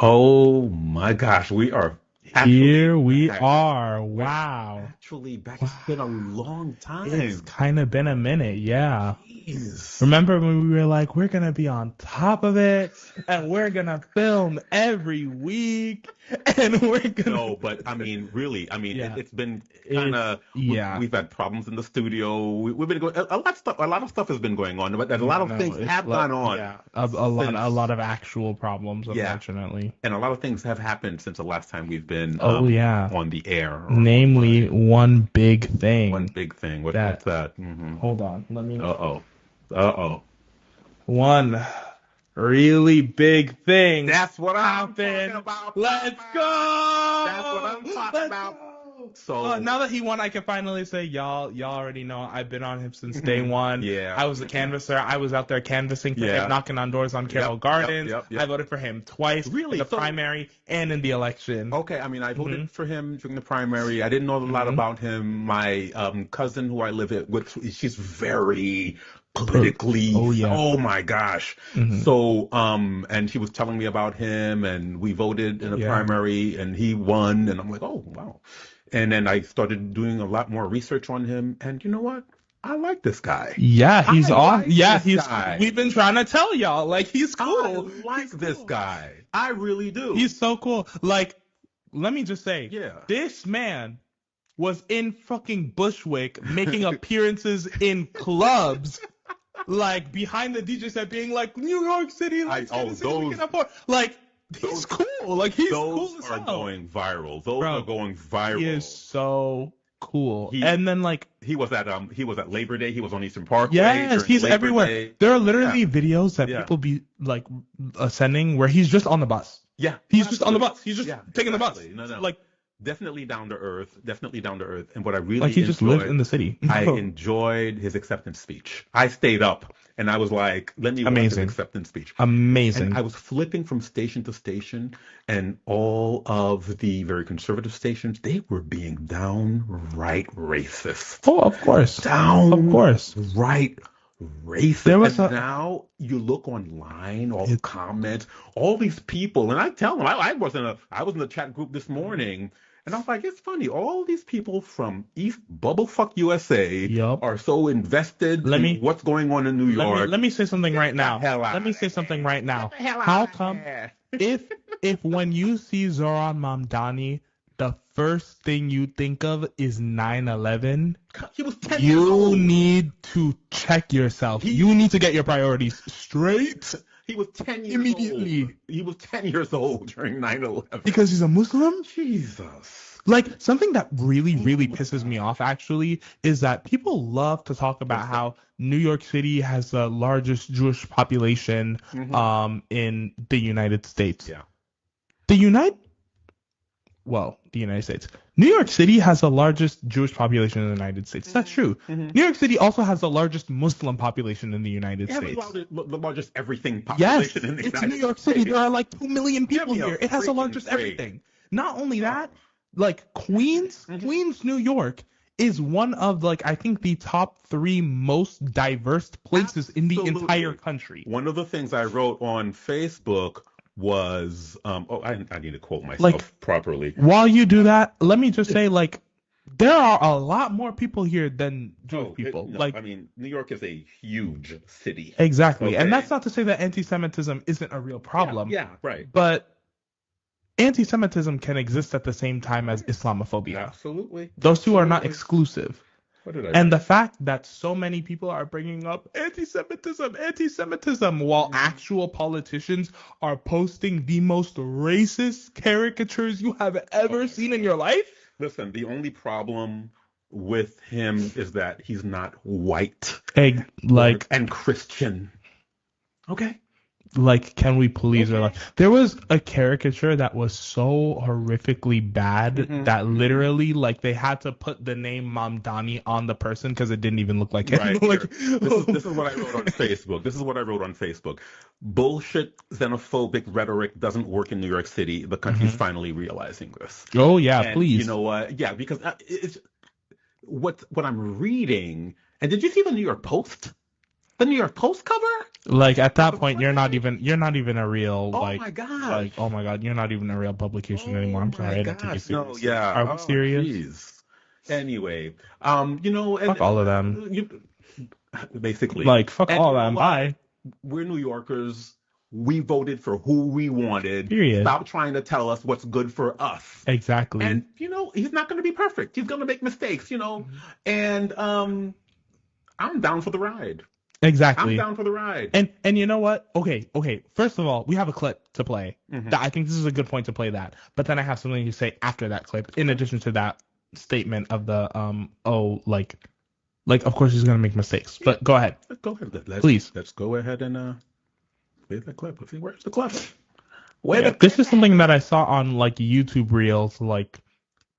Oh my gosh, we are actually Here we back. are. We're Wow. actually back. It's been a Wow. long It's time. kind of been a minute. Yeah. Jeez. Remember when we were like, we're gonna be on top of it and we're gonna film every week and we're gonna No, but I mean, really, I mean, yeah, it's been kind it's of yeah. we've had problems in the studio. We've been going a lot of stuff. A lot of stuff has been going on, but a lot Yeah, of no, things it's have gone on yeah, a lot since. of actual problems, Yeah, unfortunately. and a lot of things have happened since the last time we've been Oh yeah. on the air or Namely, online. one big One thing big thing. What's that that? hold on, let me Uh-oh. Uh-oh. one really big thing That's what I'm talking happen. about, Let's Papa. That's what go! I'm talking Let's about. go! So, Now that he won, I can finally say, y'all already know I've been on him since day one. yeah. I was a canvasser. I was out there canvassing for him, Yeah. knocking on doors on Carroll Yep, yep, Gardens. yep, I yep. voted for him twice in Really? the So, primary and in the election. okay, I mean, I hmm voted for him during the primary. I didn't know a lot hmm about him. My cousin who I live with, she's very Per- politically, oh yeah. oh my gosh. hmm So, and she was telling me about him, and we voted in the Yeah. primary, and he won, and I'm like, oh, wow. And then I started doing a lot more research on him, and you know what? I like this guy. Yeah, he's I off. like Yeah, this he's. guy. We've been trying to tell y'all, like he's I cool. like He's this cool. guy. I really do. He's so cool. Like, let me just say, Yeah. this man was in fucking Bushwick making appearances in clubs, like behind the DJ set, being like, New York City, let's get Oh, a city we those can afford. Like, he's those cool. Like, he's those cool as are hell. going viral. Those are Bro, going he is viral. so cool. He And then, like, he was at Labor Day. He was on Eastern Parkway yes, during he's Labor everywhere. Day. There are Yeah, literally videos that yeah, people be like sending where he's just on the bus. yeah. He's just on the Absolutely. bus. He's just Yeah, taking the bus. exactly. No, no. Like Definitely down to earth. Definitely down to earth. And what I like really he just lives in enjoyed, the city. I enjoyed his acceptance speech. I stayed up and I was like, let me watch his Amazing. acceptance speech. And I Amazing. was flipping from station to station, and all of the very conservative stations, they were being downright racist. Oh, of course. Of course. Downright There racist. was And a now you look online, all the it, comments, all these people, and I tell them, I was in the chat group this morning, and I was like, it's funny, all these people from East Bubblefuck USA yup. are so invested Let in me what's going on in New let York. me say something Get right the now. hell Let out me of say something there. right Get now. the hell How out of come there. if when you see Zoran Mamdani, the first thing you think of is 9/11, He was 10 years you old. need to check yourself. He You need to get your priorities straight he was 10 years old. immediately He was 10 years old during 9/11. because he's a Muslim. Jesus. Like something that really, really pisses me off actually is that people love to talk about What's that? how New York City has the largest Jewish population in the United States. Yeah. The United the United States. New York City has the largest Jewish population in the United States. That's true. Mm-hmm. New York City also has the largest Muslim population in the United Yeah, States. the largest everything Yes, population in the it's United New York City. States. There are like 2 million Give people me a here. It has the freaking largest break. everything. Not only that, Oh. like Queens, New York is one of like I think the top 3 most diverse places in the Absolutely. entire country. One of the things I wrote on Facebook was, I need to quote myself Like properly. while you do that, let me just say like there are a lot more people here than Jewish people. No, Like I mean, New York is a huge city. exactly. And Okay. that's not to say that anti-Semitism isn't a real problem, Yeah, right. but anti-Semitism can exist at the same time as Islamophobia. Absolutely. Those two are not Absolutely. exclusive. What did I And the write? fact that so many people are bringing up anti-Semitism, while actual politicians are posting the most racist caricatures you have ever seen in your life. Listen, the only problem with him is that he's not white Hey, and Christian. Okay. can we please Okay. relax? There was a caricature that was so horrifically bad that literally, like, they had to put the name Mamdani on the person because it didn't even look like him. Right. Like, This is what I wrote on Facebook. This is what I wrote on Facebook. Bullshit xenophobic rhetoric doesn't work in New York City. The country's finally realizing this. oh yeah, And please. you know what? Yeah, because it's what I'm reading. And did you see the New York Post? The New York Post cover? Like at that point, you're not even a real Oh like my God. like oh my God, you're not even a real publication anymore. I'm sorry, I don't take you seriously. No, yeah. Are we serious? Geez. Anyway, and Fuck all of them. Basically, Like fuck and all you of know them. what? Bye. We're New Yorkers. We voted for who we wanted. Period. Stop trying to tell us what's good for us. Exactly. And he's not going to be perfect. He's going to make mistakes. And I'm down for the ride. Exactly. I'm down for the ride. And you know what? Okay. First of all, we have a clip to play. Mm-hmm. I think this is a good point to play that. But then I have something to say after that clip, in addition to that statement of the of course he's gonna make mistakes. But go ahead. Go ahead. Please. Let's go ahead and play that clip. Let's see, where's the clip? This is something that I saw on like YouTube Reels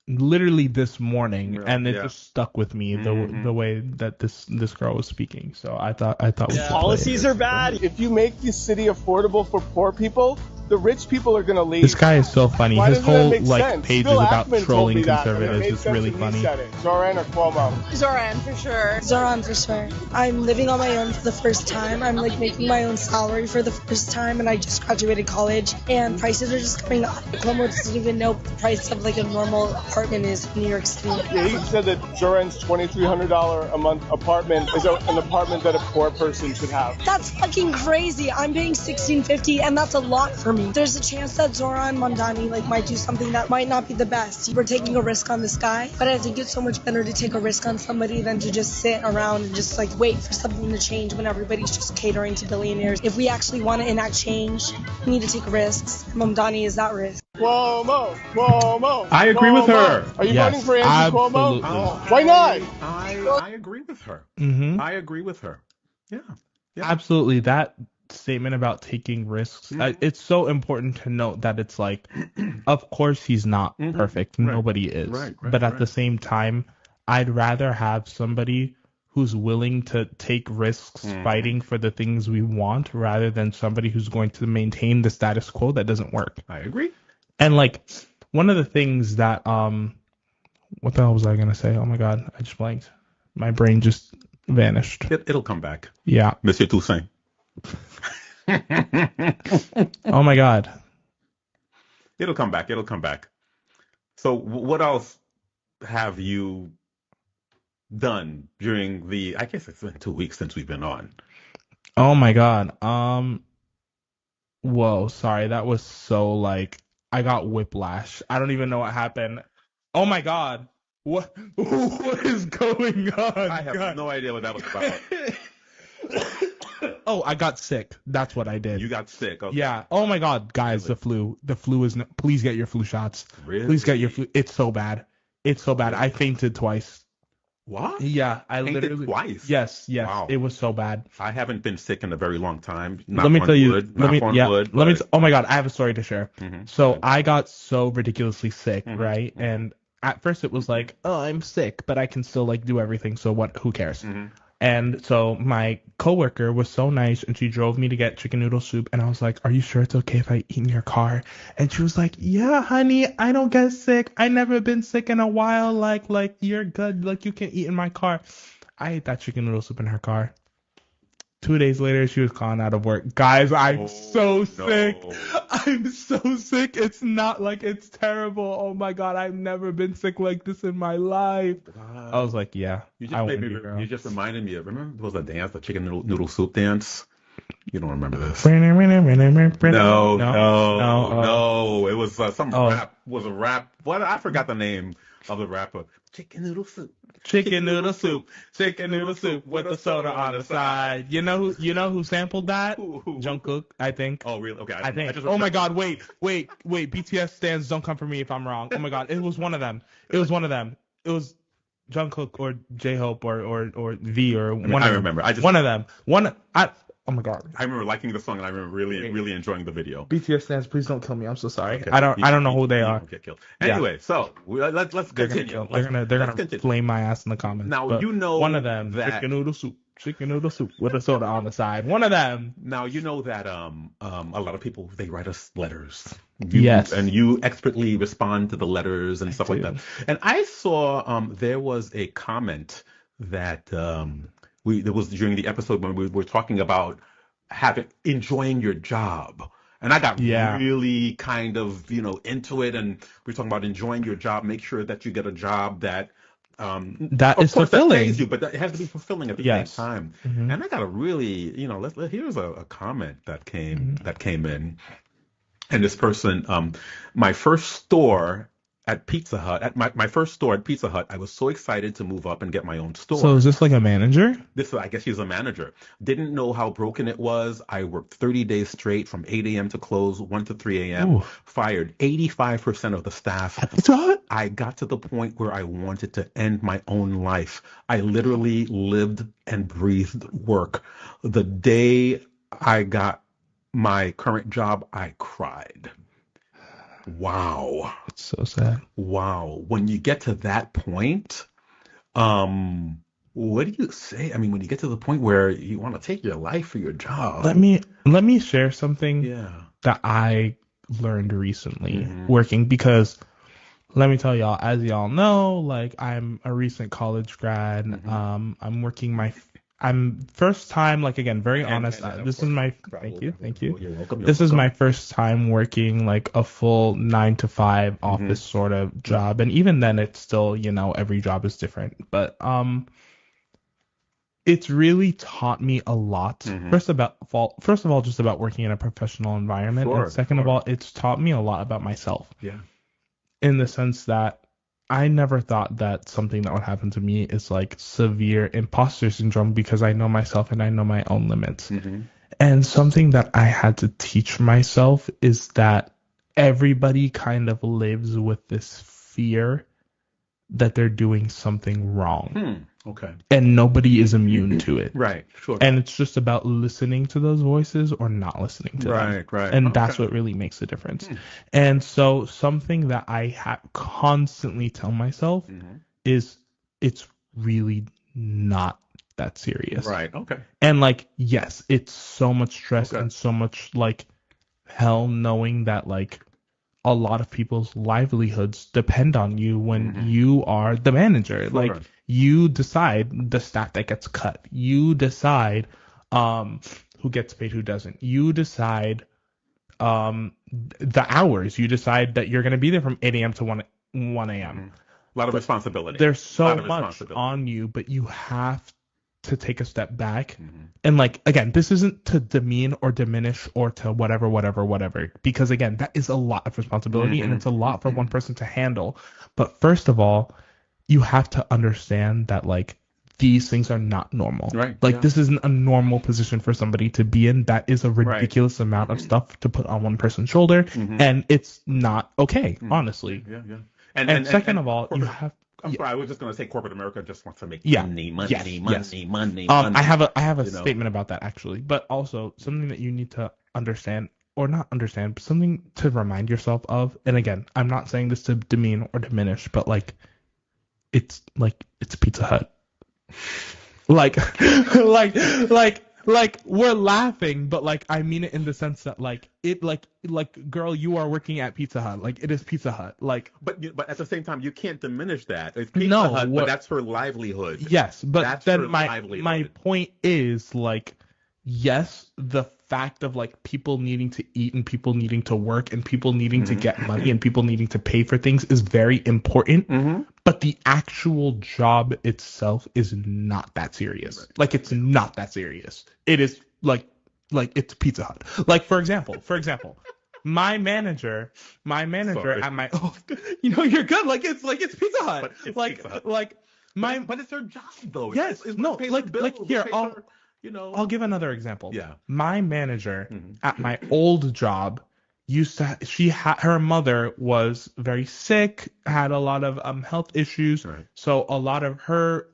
literally this morning, and it just stuck with me the way that this girl was speaking. So I thought we should policies are bad. If you make the city affordable for poor people, the rich people are gonna leave. This guy is so funny. Why His doesn't that whole make sense? page is Bill about Ackman trolling told me that, and it conservatives. made It's sense really when funny. he said it. Zoran or Cuomo? Zoran for sure. Zoran for sure. I'm living on my own for the first time. I'm like making my own salary for the first time, and I just graduated college, and prices are just coming up. Cuomo doesn't even know what the price of like a normal apartment is in New York City. Yeah, he said that Zoran's $2,300 a month apartment is an apartment that a poor person should have. That's fucking crazy. I'm paying $1,650, and that's a lot for me. There's a chance that Zoran Mamdani might do something that might not be the best. We're taking a risk on this guy, but I think it's so much better to take a risk on somebody than to just sit around and just like wait for something to change when everybody's just catering to billionaires. If we actually want to enact change, we need to take risks. Mamdani is that risk. Cuomo. I agree with her. Are you Yes, voting for Andrew Cuomo? absolutely. Why not? I agree with her. Mm-hmm. I agree with her. Yeah. Absolutely. That statement about taking risks, it's so important to note that it's like, of course he's not perfect. Right. Nobody is. Right, but at the same time, I'd rather have somebody who's willing to take risks fighting for the things we want rather than somebody who's going to maintain the status quo that doesn't work. I agree. And like one of the things that what the hell was I gonna say? Oh my God, I just blanked. My brain just vanished. It'll come back. Yeah. Monsieur Toussaint. Oh my God. It'll come back. So what else have you done during I guess it's been 2 weeks since we've been on. Oh my God. Whoa, sorry. That was so I got whiplash. I don't even know what happened. Oh my God. What is going on? I have no idea what that was about. Oh, I got sick. That's what I did. You got sick. Okay. Yeah. Oh my God, guys, the flu. The flu is. Please get your flu shots. Really? Please get your flu. It's so bad. I fainted twice. What? Yeah, I Fainted literally twice. Yes. Wow. It was so bad. I haven't been sick in a very long time. Let me tell you. Oh my God, I have a story to share. Mm-hmm. So I got so ridiculously sick, right? And at first it was like, oh, I'm sick, but I can still do everything. So what? Who cares? Mm-hmm. And so my coworker was so nice, and she drove me to get chicken noodle soup. And I was like, "Are you sure it's okay if I eat in your car?" And she was like, "Yeah, honey, I don't get sick. I never been sick in a while. Like you're good. Like you can eat in my car." I ate that chicken noodle soup in her car. 2 days later, she was calling out of work. Guys, I'm so sick. I'm so sick. It's not it's terrible. Oh my God, I've never been sick like this in my life. I was like, yeah. You just reminded me of, remember there was a dance, the chicken noodle soup dance? You don't remember this? No. It was some rap. Was a rap. What? I forgot the name of the rapper. Chicken noodle soup. Chicken noodle soup with a soda on the side. You know who sampled that? Jungkook, I think. Oh, really? Okay. I think. Oh my God! Wait! BTS stands, don't come for me if I'm wrong. Oh my God! It was one of them. It was Jungkook or J-Hope or V or one. I remember. One of them. Oh my God! I remember liking the song and I remember really enjoying the video. BTS stands, please don't kill me. I'm so sorry. Okay. I don't know who they are. Get killed. Anyway, so let's continue. They're gonna flame my ass in the comments. Now but you know one of them. that chicken noodle soup with a soda on the side. One of them. Now you know that a lot of people, they write us letters. Yes. And you expertly respond to the letters and stuff like that. And I saw there was a comment that There was during the episode when we were talking about enjoying your job. And I got Yeah. really kind of, into it. And we're talking about enjoying your job. Make sure that you get a job that, That of is course, that fulfilling. pays you, but that it has to be fulfilling at the Yes. same time. Mhm. And I got a really, here's a comment that came in. And this person, my first store at Pizza Hut, my first store at Pizza Hut, I was so excited to move up and get my own store. So is this like a manager? I guess she's a manager. Didn't know how broken it was. I worked 30 days straight from 8 a.m. to close, 1 to 3 a.m. Ooh. Fired 85% of the staff. At Pizza Hut? I got to the point where I wanted to end my own life. I literally lived and breathed work. The day I got my current job, I cried. Wow. It's so sad. Wow. When you get to that point, what do you say? I mean, when you get to the point where you want to take your life for your job. Let me share something Yeah. that I learned recently working, because let me tell y'all, as y'all know, like, I'm a recent college grad. I'm working I'm first time, like, again, very honest. This is my thank you. You're welcome. This is my first time working like a full 9 to 5 office sort of job, and even then, it's still, every job is different. But it's really taught me a lot. First of all, just about working in a professional environment, and second of all, it's taught me a lot about myself. Yeah. In the sense that I never thought that something that would happen to me is like severe imposter syndrome, because I know myself and I know my own limits. And something that I had to teach myself is that everybody kind of lives with this fear that they're doing something wrong. Okay. And nobody is immune to it. Right. Sure. And it's just about listening to those voices or not listening to them. Right. And that's what really makes the difference. And so something that I constantly tell myself is it's really not that serious. Right. Okay. And like, yes, it's so much stress and so much like hell, knowing that like a lot of people's livelihoods depend on you when you are the manager. Sure. Like, you decide the staff that gets cut. You decide who gets paid, who doesn't. You decide the hours. You decide that you're going to be there from 8 a.m. to 1 a.m. A lot of responsibility. There's so much on you, but you have to take a step back. And like, again, this isn't to demean or diminish or to whatever, because again, that is a lot of responsibility and it's a lot for one person to handle. But first of all, you have to understand that like these things are not normal. Right. Like, this isn't a normal position for somebody to be in. That is a ridiculous amount of stuff to put on one person's shoulder, and it's not okay, honestly. Yeah. And second of all, you have. I'm sorry, I was just going to say corporate America just wants to make money. I have a statement about that, actually, but also something that you need to understand, or not understand, but something to remind yourself of. And again, I'm not saying this to demean or diminish, but like, it's Pizza Hut. like we're laughing, but like I mean it in the sense that like it like girl, you are working at Pizza Hut. Like, it is Pizza Hut. Like, but at the same time, you can't diminish that. It's Pizza Hut, but that's her livelihood. Yes, but that's then my point is like, yes, the fact of like people needing to eat and people needing to work and people needing to get money and people needing to pay for things is very important. But the actual job itself is not that serious. Right. Like, it's not that serious. It is like it's Pizza Hut. Like, for example, my manager Sorry. at my you're good. Like, it's Pizza Hut. But it's like Pizza Hut. like my but it's her job though. Yes, it's no, like here I'll I'll give another example. Yeah. My manager at my old job used to her mother was very sick, had a lot of health issues. Right. So a lot of her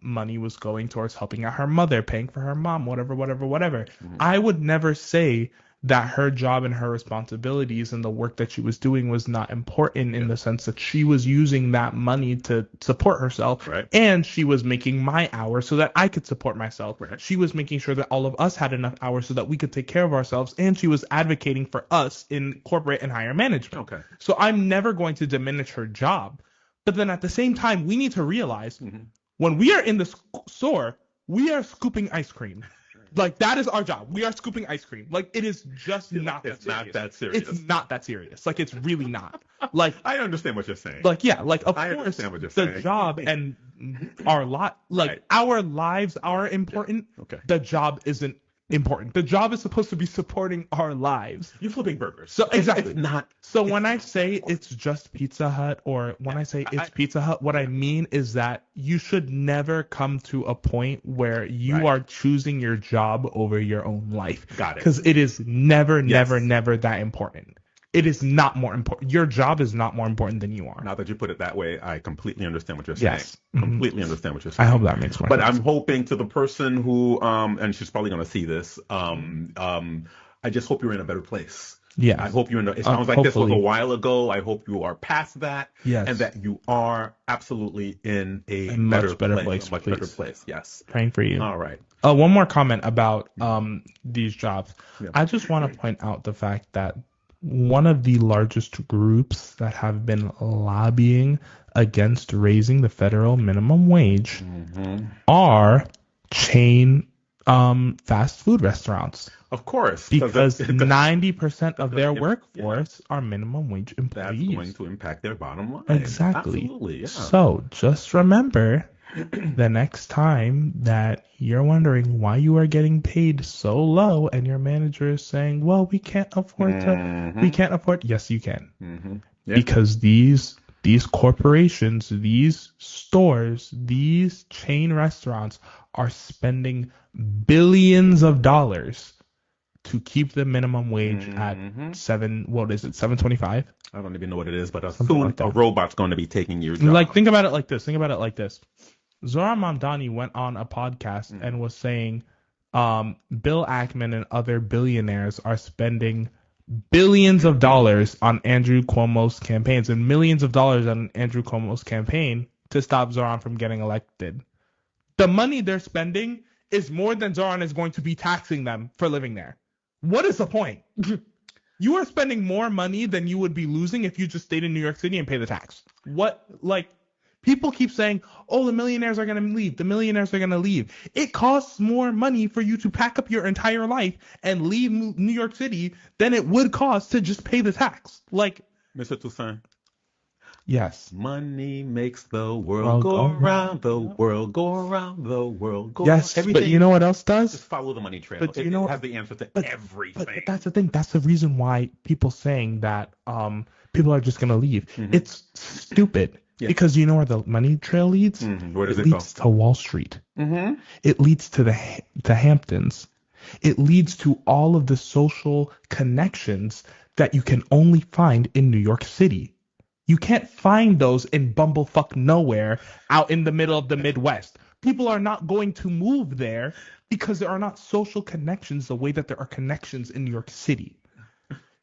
money was going towards helping out her mother, paying for her mom, whatever. I would never say that her job and her responsibilities and the work that she was doing was not important, in the sense that she was using that money to support herself. Right. And she was making my hours so that I could support myself. Right. She was making sure that all of us had enough hours so that we could take care of ourselves, and she was advocating for us in corporate and higher management. Okay. So I'm never going to diminish her job. But then at the same time, we need to realize when we are in the store, We are scooping ice cream. Like, that is our job. We are scooping ice cream. Like, it is just not that serious. It's not that serious. It's not that serious. Like, it's really not. Like, I understand what you're saying. like, yeah, like, of I course, understand what you're the saying. job and our Right. our lives are important. Yeah. Okay. The job isn't important. The job is supposed to be supporting our lives. You're flipping burgers. So exactly. It's not. So when I say it's just Pizza Hut, or when I say it's Pizza Hut, what I mean is that you should never come to a point where you are choosing your job over your own life. Got it. Because it is never that important. It is not more important. Your job is not more important than you are. Now that you put it that way, I completely understand what you're saying. Yes. Completely understand what you're saying. I hope that makes more But sense. I'm hoping to the person who, and she's probably going to see this, I just hope you're in a better place. Yes. I hope you're in it sounds like this was a hopefully. while ago. I hope you are past that. Yes. And that you are absolutely in a much better place. place, A much better please. place. Yes. Praying for you. All right. One more comment about these jobs. Yeah. I just want to point out the fact that one of the largest groups that have been lobbying against raising the federal minimum wage are chain fast food restaurants. Of course. Because that's 90% of their yeah. workforce are minimum wage employees. going to impact their bottom line. Exactly. Absolutely. Yeah. So just remember, the next time that you're wondering why you are getting paid so low and your manager is saying, well, we can't afford yes, you can. Yeah. Because these corporations, these stores, these chain restaurants are spending billions of dollars to keep the minimum wage at $7.25? I don't even know what it is, but Something soon like that. a robot's going to be taking your job. Like, think about it like this. Zoran Mamdani went on a podcast and was saying Bill Ackman and other billionaires are spending billions of dollars on Andrew Cuomo's campaigns and millions of dollars on Andrew Cuomo's campaign to stop Zoran from getting elected. The money they're spending is more than Zoran is going to be taxing them for living there. What is the point? You are spending more money than you would be losing if you just stayed in New York City and pay the tax. What, like, people keep saying, oh, the millionaires are going to leave. The millionaires are going to leave. It costs more money for you to pack up your entire life and leave New York City than it would cost to just pay the tax. Like, Mr. Toussaint. yes. Money makes the world go around, the world go around, the world go Yes, around. but you know what else does? Just follow the money trail. But it, you know it what- has the answer to But everything. that's the thing. That's the reason why people saying that people are just going to leave. It's stupid. Yeah. Because you know where the money trail leads? Where does it leads go? to Wall Street. It leads to the Hamptons. It leads to all of the social connections that you can only find in New York City. You can't find those in bumblefuck nowhere out in the middle of the Midwest. People are not going to move there because there are not social connections the way that there are connections in New York City.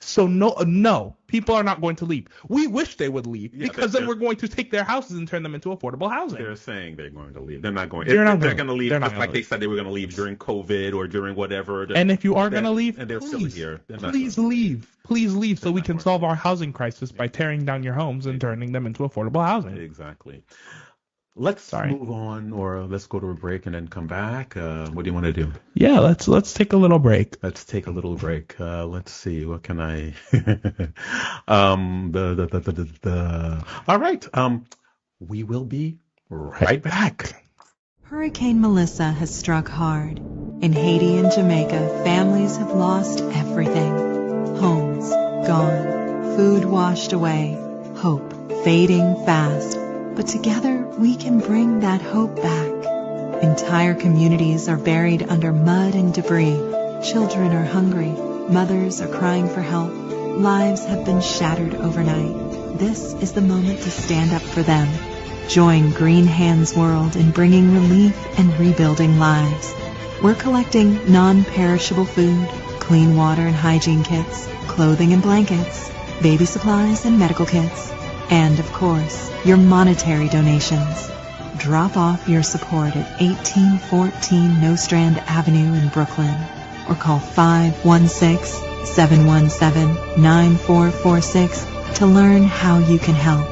So no, people are not going to leave. We wish they would leave because then we're going to take their houses and turn them into affordable housing. They're saying they're going to leave. They're not going. They're not they're going going to leave they're not just gonna like they leave. said they were going to leave during COVID or during whatever. And if you are going to leave, and they're still here. They're not please gonna leave. Please leave so we not can going solve our housing crisis by tearing down your homes and turning them into affordable housing. Exactly. Let's move on, or let's go to a break and then come back. What do you want to do? Yeah, let's take a little break. Let's take a little break. Let's see. What can I? All right. We will be right back. Hurricane Melissa has struck hard. In Haiti and Jamaica, families have lost everything. Homes gone, food washed away, hope fading fast. But together we can bring that hope back. Entire communities are buried under mud and debris. Children are hungry. Mothers are crying for help. Lives have been shattered overnight. This is the moment to stand up for them. Join Green Hands World in bringing relief and rebuilding lives. We're collecting non-perishable food, clean water and hygiene kits, clothing and blankets, baby supplies and medical kits, and, of course, your monetary donations. Drop off your support at 1814 Nostrand Avenue in Brooklyn, or call 516-717-9446 to learn how you can help.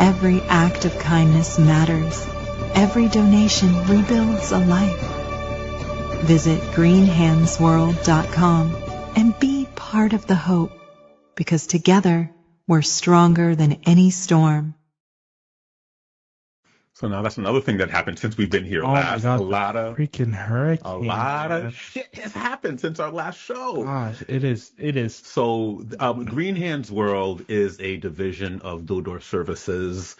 Every act of kindness matters. Every donation rebuilds a life. Visit greenhandsworld.com and be part of the hope, because together we're stronger than any storm. So now that's another thing that happened since we've been here Oh my last. God, A lot the freaking hurricane. Man. of shit has happened since our last show. Gosh, it is. So Green Hands World is a division of Dodor Services.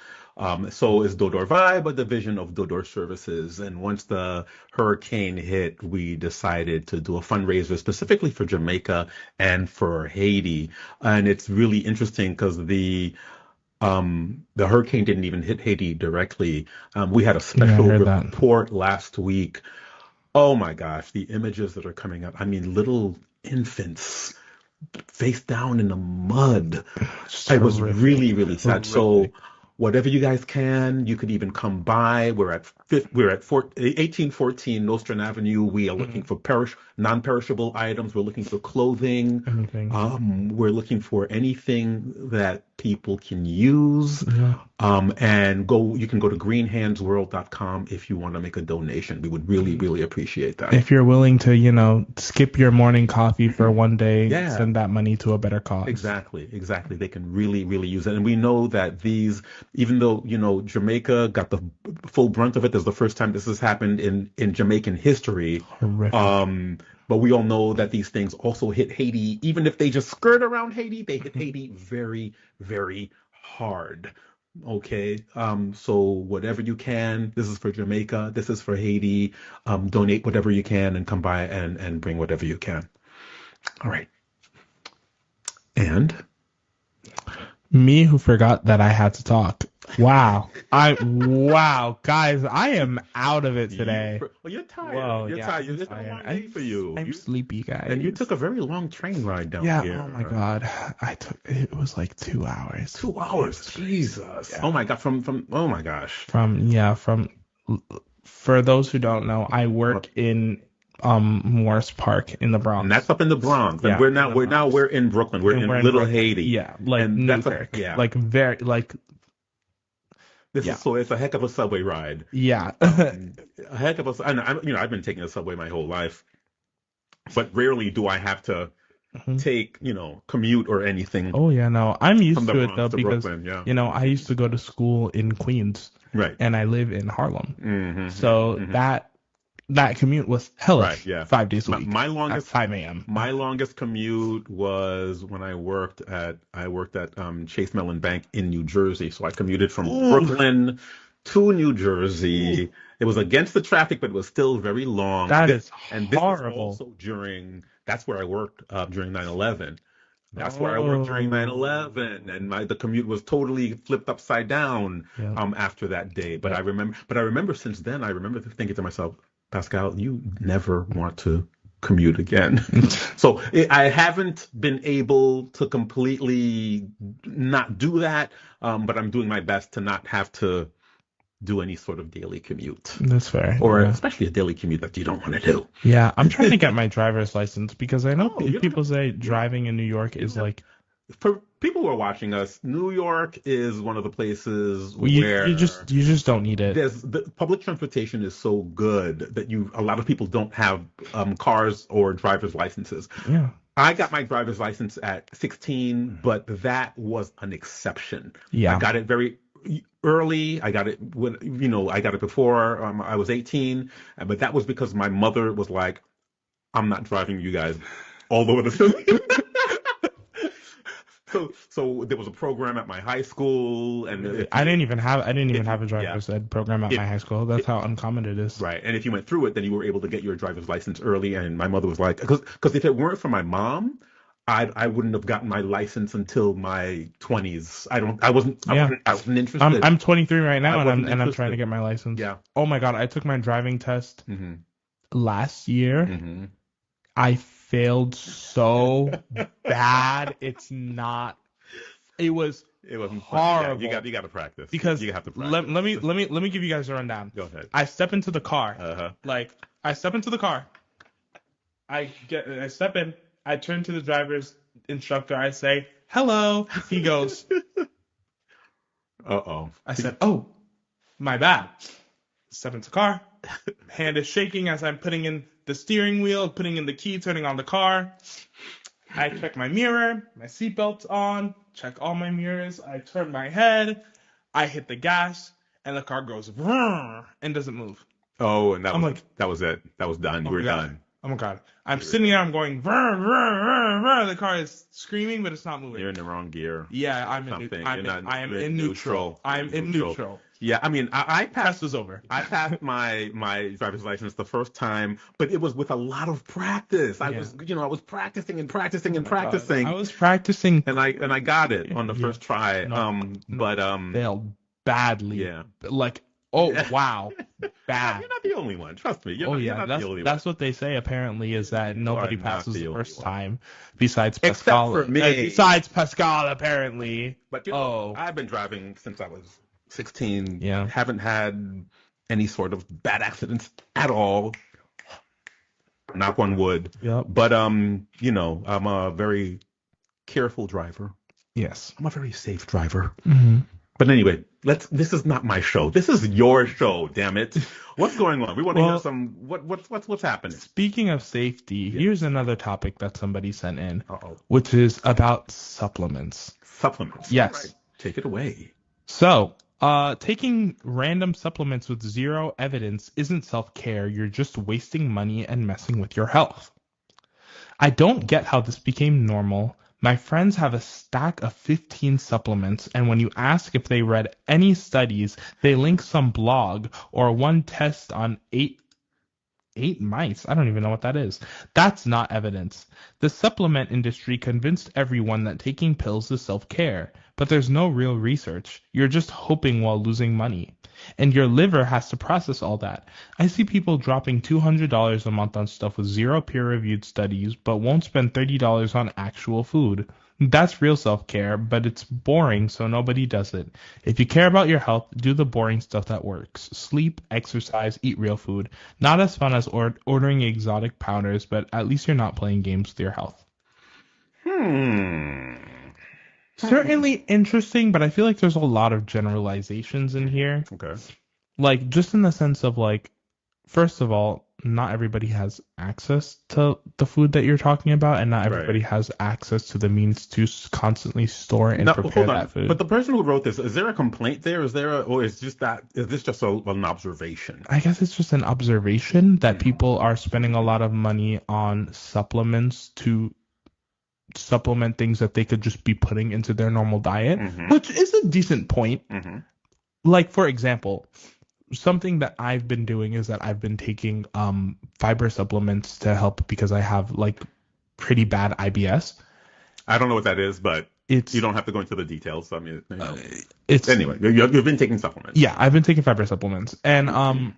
So is Dodor Vibe a division of Dodor Services. And once the hurricane hit, we decided to do a fundraiser specifically for Jamaica and for Haiti. And it's really interesting because the hurricane didn't even hit Haiti directly. We had a special report last week. Oh my gosh, the images that are coming up. I mean, little infants face down in the mud. It was really, really sad. So whatever you guys can, you could even come by. We're at 1814 Nostrand Avenue. We are looking for non-perishable items. We're looking for clothing. We're looking for anything that people can use. And you can go to greenhandsworld.com if you want to make a donation. We would really, really appreciate that. If you're willing to, skip your morning coffee for one day, send that money to a better cause. Exactly. They can really, really use it. And we know that even though, Jamaica got the full brunt of it, this is the first time this has happened in Jamaican history. Horrific. But we all know that these things also hit Haiti. Even if they just skirt around Haiti, they hit Haiti very, very hard. Okay. So whatever you can, this is for Jamaica, this is for Haiti. Donate whatever you can and come by and bring whatever you can. All right. And me, who forgot that I had to talk. Wow. Guys, I am out of it today. You're tired. Whoa, you're tired. It's been a long day for you. I'm sleepy, guys. And you took a very long train ride down here. Yeah, oh my God. It was like 2 hours. 2 hours. Jesus. Yeah. Oh my God. Oh my gosh. For those who don't know, I work in Morris Park in the Bronx. And that's up in the Bronx. And we're in Brooklyn. We're in Little Haiti. Yeah, like Newkirk. So it's a heck of a subway ride. Yeah. A heck of a. And I've been taking a subway my whole life, but rarely do I have to take commute or anything. Oh yeah, no, I'm used to it though, to because Brooklyn, I used to go to school in Queens, right, and I live in Harlem, so that commute was hellish. 5 days a week. My longest at 5 a.m. My longest commute was when I worked at Chase Mellon Bank in New Jersey. So I commuted from Brooklyn to New Jersey. It was against the traffic, but it was still very long. That is and horrible. This was also that's where I worked during 9/11. That's where I worked during 9/11, and the commute was totally flipped upside down after that day. But I remember since then, I remember thinking to myself, Pascal, you never want to commute again. So I haven't been able to completely not do that, but I'm doing my best to not have to do any sort of daily commute. That's fair. Or especially a daily commute that you don't want to do. Yeah, I'm trying to get my driver's license because I know people say driving in New York is like... For people who are watching us, New York is one of the places where you just don't need it. The public transportation is so good that a lot of people don't have cars or driver's licenses. Yeah. I got my driver's license at 16, but that was an exception. Yeah. I got it very early. I got it I got it before I was 18, but that was because my mother was like, "I'm not driving you guys all over the city." So there was a program at my high school, and I didn't even have a driver's ed program at my high school. That's how uncommon it is. Right, and if you went through it, then you were able to get your driver's license early. And my mother was like, because if it weren't for my mom, I wouldn't have gotten my license until my 20s. I wasn't interested. I'm 23 right now, and I'm trying to get my license. Yeah. Oh my God, I took my driving test last year. I failed so bad. It was horrible. Yeah, you got to practice. Because you have to practice. let me give you guys a rundown. Go ahead. I step into the car. I step into the car. I step in. I turn to the driver's instructor. I say, "Hello." He goes, "Uh-oh." I said, "Oh, my bad." Step into the car. Hand is shaking as I'm putting in the steering wheel, putting in the key, turning on the car. I check my mirror, my seatbelt's on, check all my mirrors, I turn my head, I hit the gas, and the car goes vrrr, and doesn't move. Oh, and I'm like, that was it. That was done. You oh were my God. done. Oh my God. I'm sitting there, I'm going vrrr, vrrr, vrrr, vrrr. The car is screaming, but it's not moving. You're in the wrong gear. Yeah, I am in neutral. I'm in neutral. Yeah, I mean, I passed. Test was over. I passed my driver's license the first time, but it was with a lot of practice. I was practicing and practicing and practicing. I was practicing, and I got it on the first try. Failed badly. Yeah. Like, oh wow, bad. You're not the only one. Trust me. You're not the only one. That's what they say. Apparently, is that nobody passes the first time, besides Except Pascal. for me. Besides Pascal, apparently. But I've been driving since I was 16. Yeah. Haven't had any sort of bad accidents at all. Knock on wood. Yep. But I'm a very careful driver. Yes. I'm a very safe driver. Mm-hmm. But anyway, this is not my show. This is your show, damn it. What's going on? We want to hear some what's happening. Speaking of safety, here's another topic that somebody sent in, which is about supplements. Supplements. Yes. Right. Take it away. So, taking random supplements with zero evidence isn't self-care. You're just wasting money and messing with your health. I don't get how this became normal. My friends have a stack of 15 supplements, and when you ask if they read any studies, they link some blog or one test on eight mice. I don't even know what that is. That's not evidence. The supplement industry convinced everyone that taking pills is self-care, but there's no real research. You're just hoping while losing money. And your liver has to process all that. I see people dropping $200 a month on stuff with zero peer-reviewed studies, but won't spend $30 on actual food. That's real self-care, but it's boring, so nobody does it. If you care about your health, do the boring stuff that works. Sleep, exercise, eat real food. Not as fun as ordering exotic powders, but at least you're not playing games with your health. Certainly interesting, but I feel like there's a lot of generalizations in here. Okay. Like, just in the sense of, like, first of all, not everybody has access to the food that you're talking about, and not everybody has access to the means to constantly store and prepare that food. But the person who wrote this, is there a complaint there? Is this just an observation? I guess it's just an observation that people are spending a lot of money on supplements to supplement things that they could just be putting into their normal diet, which is a decent point. Like, for example, something that I've been doing is that I've been taking fiber supplements to help because I have like pretty bad IBS. I don't know what that is, but you don't have to go into the details. I mean, anyway, you've been taking supplements. Yeah, I've been taking fiber supplements, and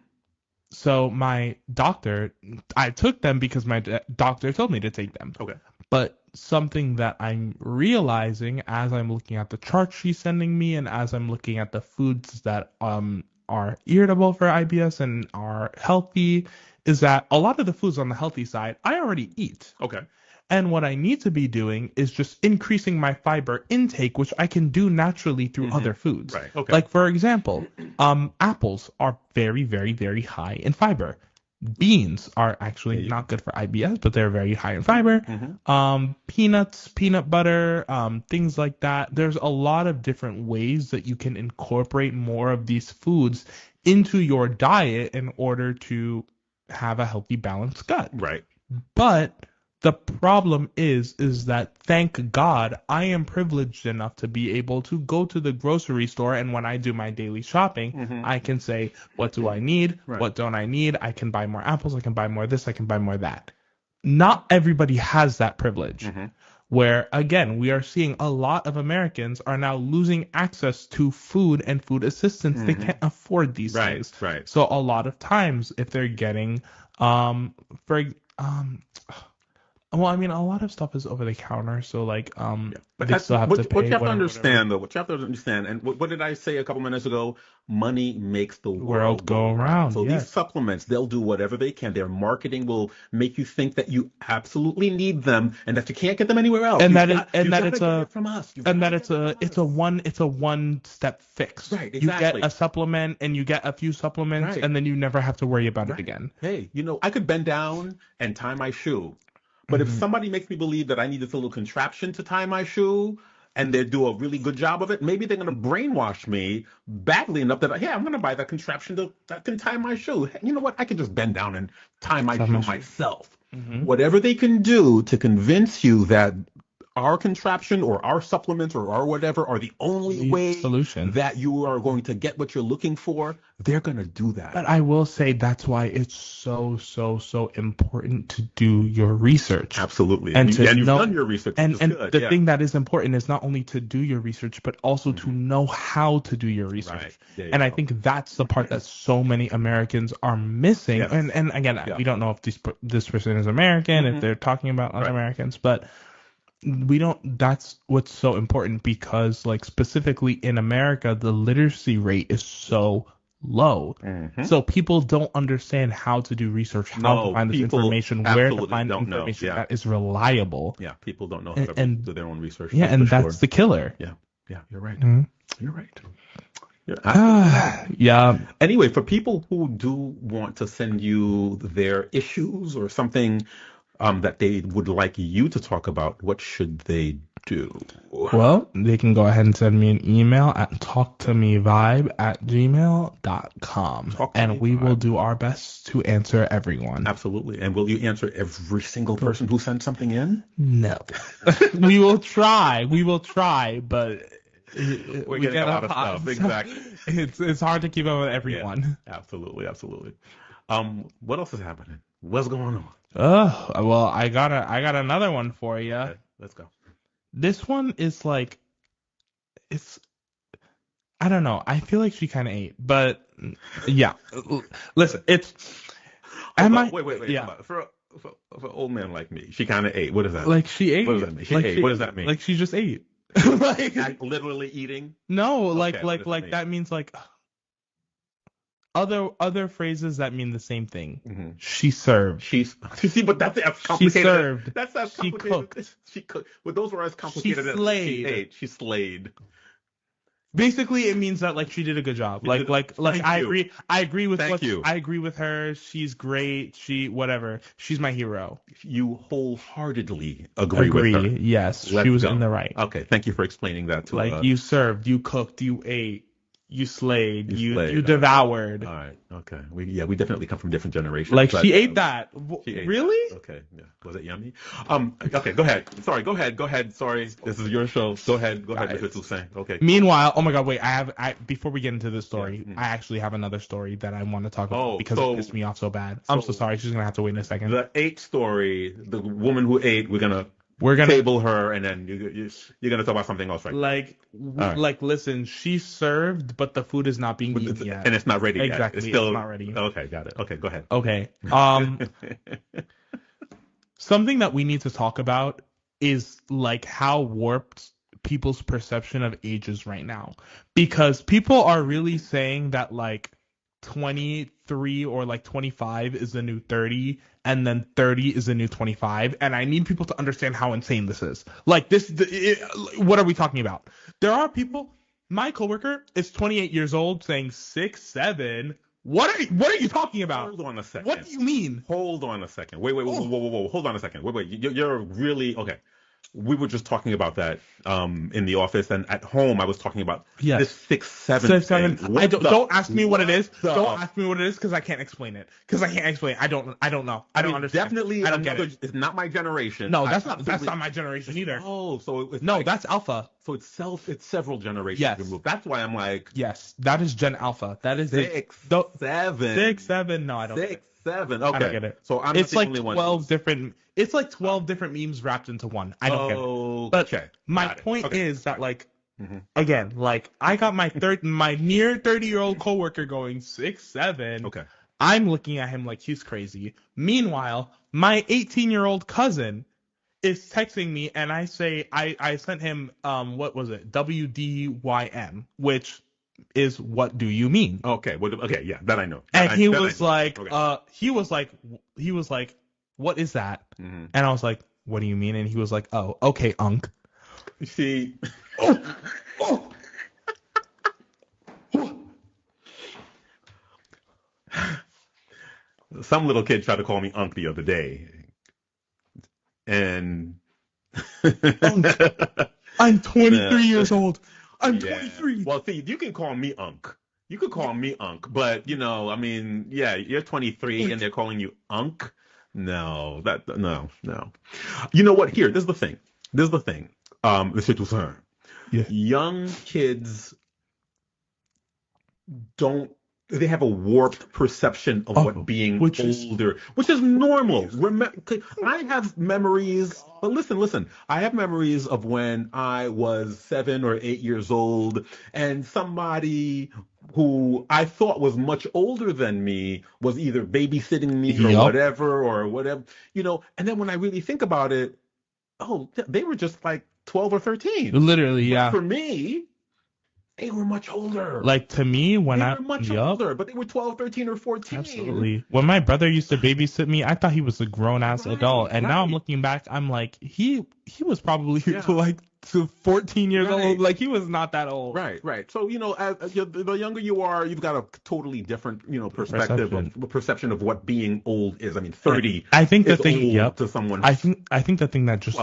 so my doctor, I took them because my doctor told me to take them. Okay. But something that I'm realizing as I'm looking at the chart she's sending me and as I'm looking at the foods that are irritable for IBS and are healthy is that a lot of the foods on the healthy side I already eat. Okay. And what I need to be doing is just increasing my fiber intake, which I can do naturally through other foods. Right. Okay. Like, for example, apples are very, very, very high in fiber. Beans are actually not good for IBS, but they're very high in fiber. Peanuts, peanut butter, things like that. There's a lot of different ways that you can incorporate more of these foods into your diet in order to have a healthy, balanced gut. Right. But the problem is that, thank God, I am privileged enough to be able to go to the grocery store, and when I do my daily shopping, I can say, what do I need? Right. What don't I need? I can buy more apples. I can buy more this. I can buy more that. Not everybody has that privilege. Where, again, we are seeing a lot of Americans are now losing access to food and food assistance. They can't afford these things. Right. So a lot of times, if they're getting, Well, I mean, a lot of stuff is over the counter, so like, But they that's still have to what you pay have to whatever, understand, though. What you have to understand, and what did I say a couple minutes ago? Money makes the world world go go round. around. So these Yes. supplements, they'll do whatever they can. Their marketing will make you think that you absolutely need them and that you can't get them anywhere else. And You gotta get it from us. You gotta get it from us. it's a one step fix. Right, You get exactly. a supplement and you get a few supplements Right. and then you never have to worry about it Right. again. Hey, I could bend down and tie my shoe. But if Mhm. somebody makes me believe that I need this little contraption to tie my shoe and they do a really good job of it, maybe they're going to brainwash me badly enough that, yeah, I'm going to buy that contraption that can tie my shoe. You know what? I can just bend down and tie my Tie shoe my shoe. myself. Mhm. Whatever they can do to convince you that our contraption or our supplements or our whatever are the only The way solution. that you are going to get what you're looking for, they're going to do that. But I will say that's why it's so, so, so important to do your research. Absolutely. And you've know, done your research. and which is good. the Yeah. thing that is important is not only to do your research, but also to know how to do your research. Right. There you And I go. think that's the part that so many Americans are missing. Yes. And again, Yeah. we don't know if this person is American, if they're talking about other Right. Americans, but we don't. That's what's so important because, like, specifically in America, the literacy rate is so low. Mhm. So people don't understand how to do research, how to find this people information, where to absolutely find don't know. information Yeah. that is reliable. Yeah, people don't know how to And- do their own research. Yeah, for and sure. that's the killer. Yeah, you're right. Mhm. You're right. You're absolutely right. Yeah. Anyway, for people who do want to send you their issues or something that they would like you to talk about, what should they do? Well, they can go ahead and send me an email at talktomevibe@gmail.com. And we will do our best to answer everyone. Absolutely. And will you answer every single person who sends something in? No. We will try. We will try, but We're we getting get a lot of stuff. Exactly. It's hard to keep up with Yeah, everyone. absolutely. What else is happening? What's going on? Well, I got another one for you. Okay, let's go. This one is like, I don't know. I feel like she kind of ate, but yeah. Listen, wait. Yeah. Hold on. For an old man like me, she kind of ate. What does that? Like she ate. What does that mean? She ate. What does that mean? Like she just ate. Like literally eating. No, Okay, what does that mean? that means like other phrases that mean the same thing. Mhm. She served. She's see, but that's complicated. She served. That's as She complicated. cooked. She cooked. But those were as complicated as she slayed. ate. She slayed. Basically, it means that like she did a good job. Thank you. I agree with Thank you. I agree with her. She's great. Whatever. She's my hero. You wholeheartedly agree with her. Yes, Let's she was go. in the right. Okay, thank you for explaining that to Like you served, you cooked, you ate, you slayed, You you slayed. devoured. All right. Okay. We definitely come from different generations. Like but, she ate that. she ate Really? that. Okay. Yeah. Was it yummy? Okay. Go ahead. Sorry. Go ahead. Sorry. This is your show. Go ahead, Mr. Toussaint. Okay. Meanwhile, oh my God, wait! Before we get into this story, Yeah. I actually have another story that I want to talk about Oh, because so- it pissed me off so bad. I'm so so- sorry. She's gonna have to wait in a second. The ate story, the woman who ate, we're gonna table her, and then you're gonna talk about something else, right? Like, listen, she served, but the food is not being eaten yet. And it's not ready yet. Exactly, It's still it's not ready. Okay, got it. Okay, go ahead. Okay. Something that we need to talk about is like how warped people's perception of age is right now, because people are really saying that like 23 or like 25 is the new 30 and then 30 is the new 25, and I need people to understand how insane this is. Like what are we talking about? There are people, my coworker is 28 years old saying 6, 7. What are you talking about? Hold on a second. What do you mean? Hold on a second. Wait. Whoa. Hold on a second. Wait. You're really okay. We were just talking about that in the office, and at home I was talking about this 6, 7. 6, 7. Don't ask me what it is. the- Don't ask me what it is because I can't explain it. I don't know. I don't understand. Definitely, I don't get it. It's not my generation. No, that's not my generation either. Oh, so it's No, like- that's Alpha. so it's several generations Yes. removed. That's why I'm like Yes, that is Gen Alpha. That is 6, the 7, 6, 7. No, I don't. 6, 7. Okay, I don't get it. So I'm It's not the like only one. 12 different. It's like 12 different memes wrapped into one. I don't get it. But Okay, my got it. point Okay. is that like Mhm. again, like I got my my near 30-year-old coworker going 6, 7. Okay. I'm looking at him like he's crazy. Meanwhile, my 18-year-old cousin is texting me, and I say I sent him what was it, WDYM, which is what do you mean? Okay. Okay. Yeah. That I know. And he was Okay. he was like, what is that? Mm-hmm. And I was like, what do you mean? And he was like, oh, okay, Unc. You see. Some little kid tried to call me Unc the other day, and Unc. I'm 23 Yeah. years old. I'm Yeah. 23. Well, see, you can call me Unc. You could call me Unc, but I mean, yeah, you're 23 and they're calling you Unc. No, no. You know what? Here, this is the thing. Monsieur Toussaint. Yeah. Young kids don't. They have a warped perception of what being which older, which is normal. I have memories, but listen. I have memories of when I was 7 or 8 years old, and somebody who I thought was much older than me was either babysitting me or whatever, And then when I really think about it, they were just like 12 or 13. Literally, But yeah. for me, they were much older. Like, to me, when They were much older, but they were 12, 13, or 14. Absolutely. When my brother used to babysit me, I thought he was a grown-ass adult. And now I'm looking back, I'm like, he was probably like 14 years old. Like, he was not that old. Right. So, as the younger you are, you've got a totally different, perception of what being old is. I mean, 30 I think the is thing, old to someone. I think the thing that just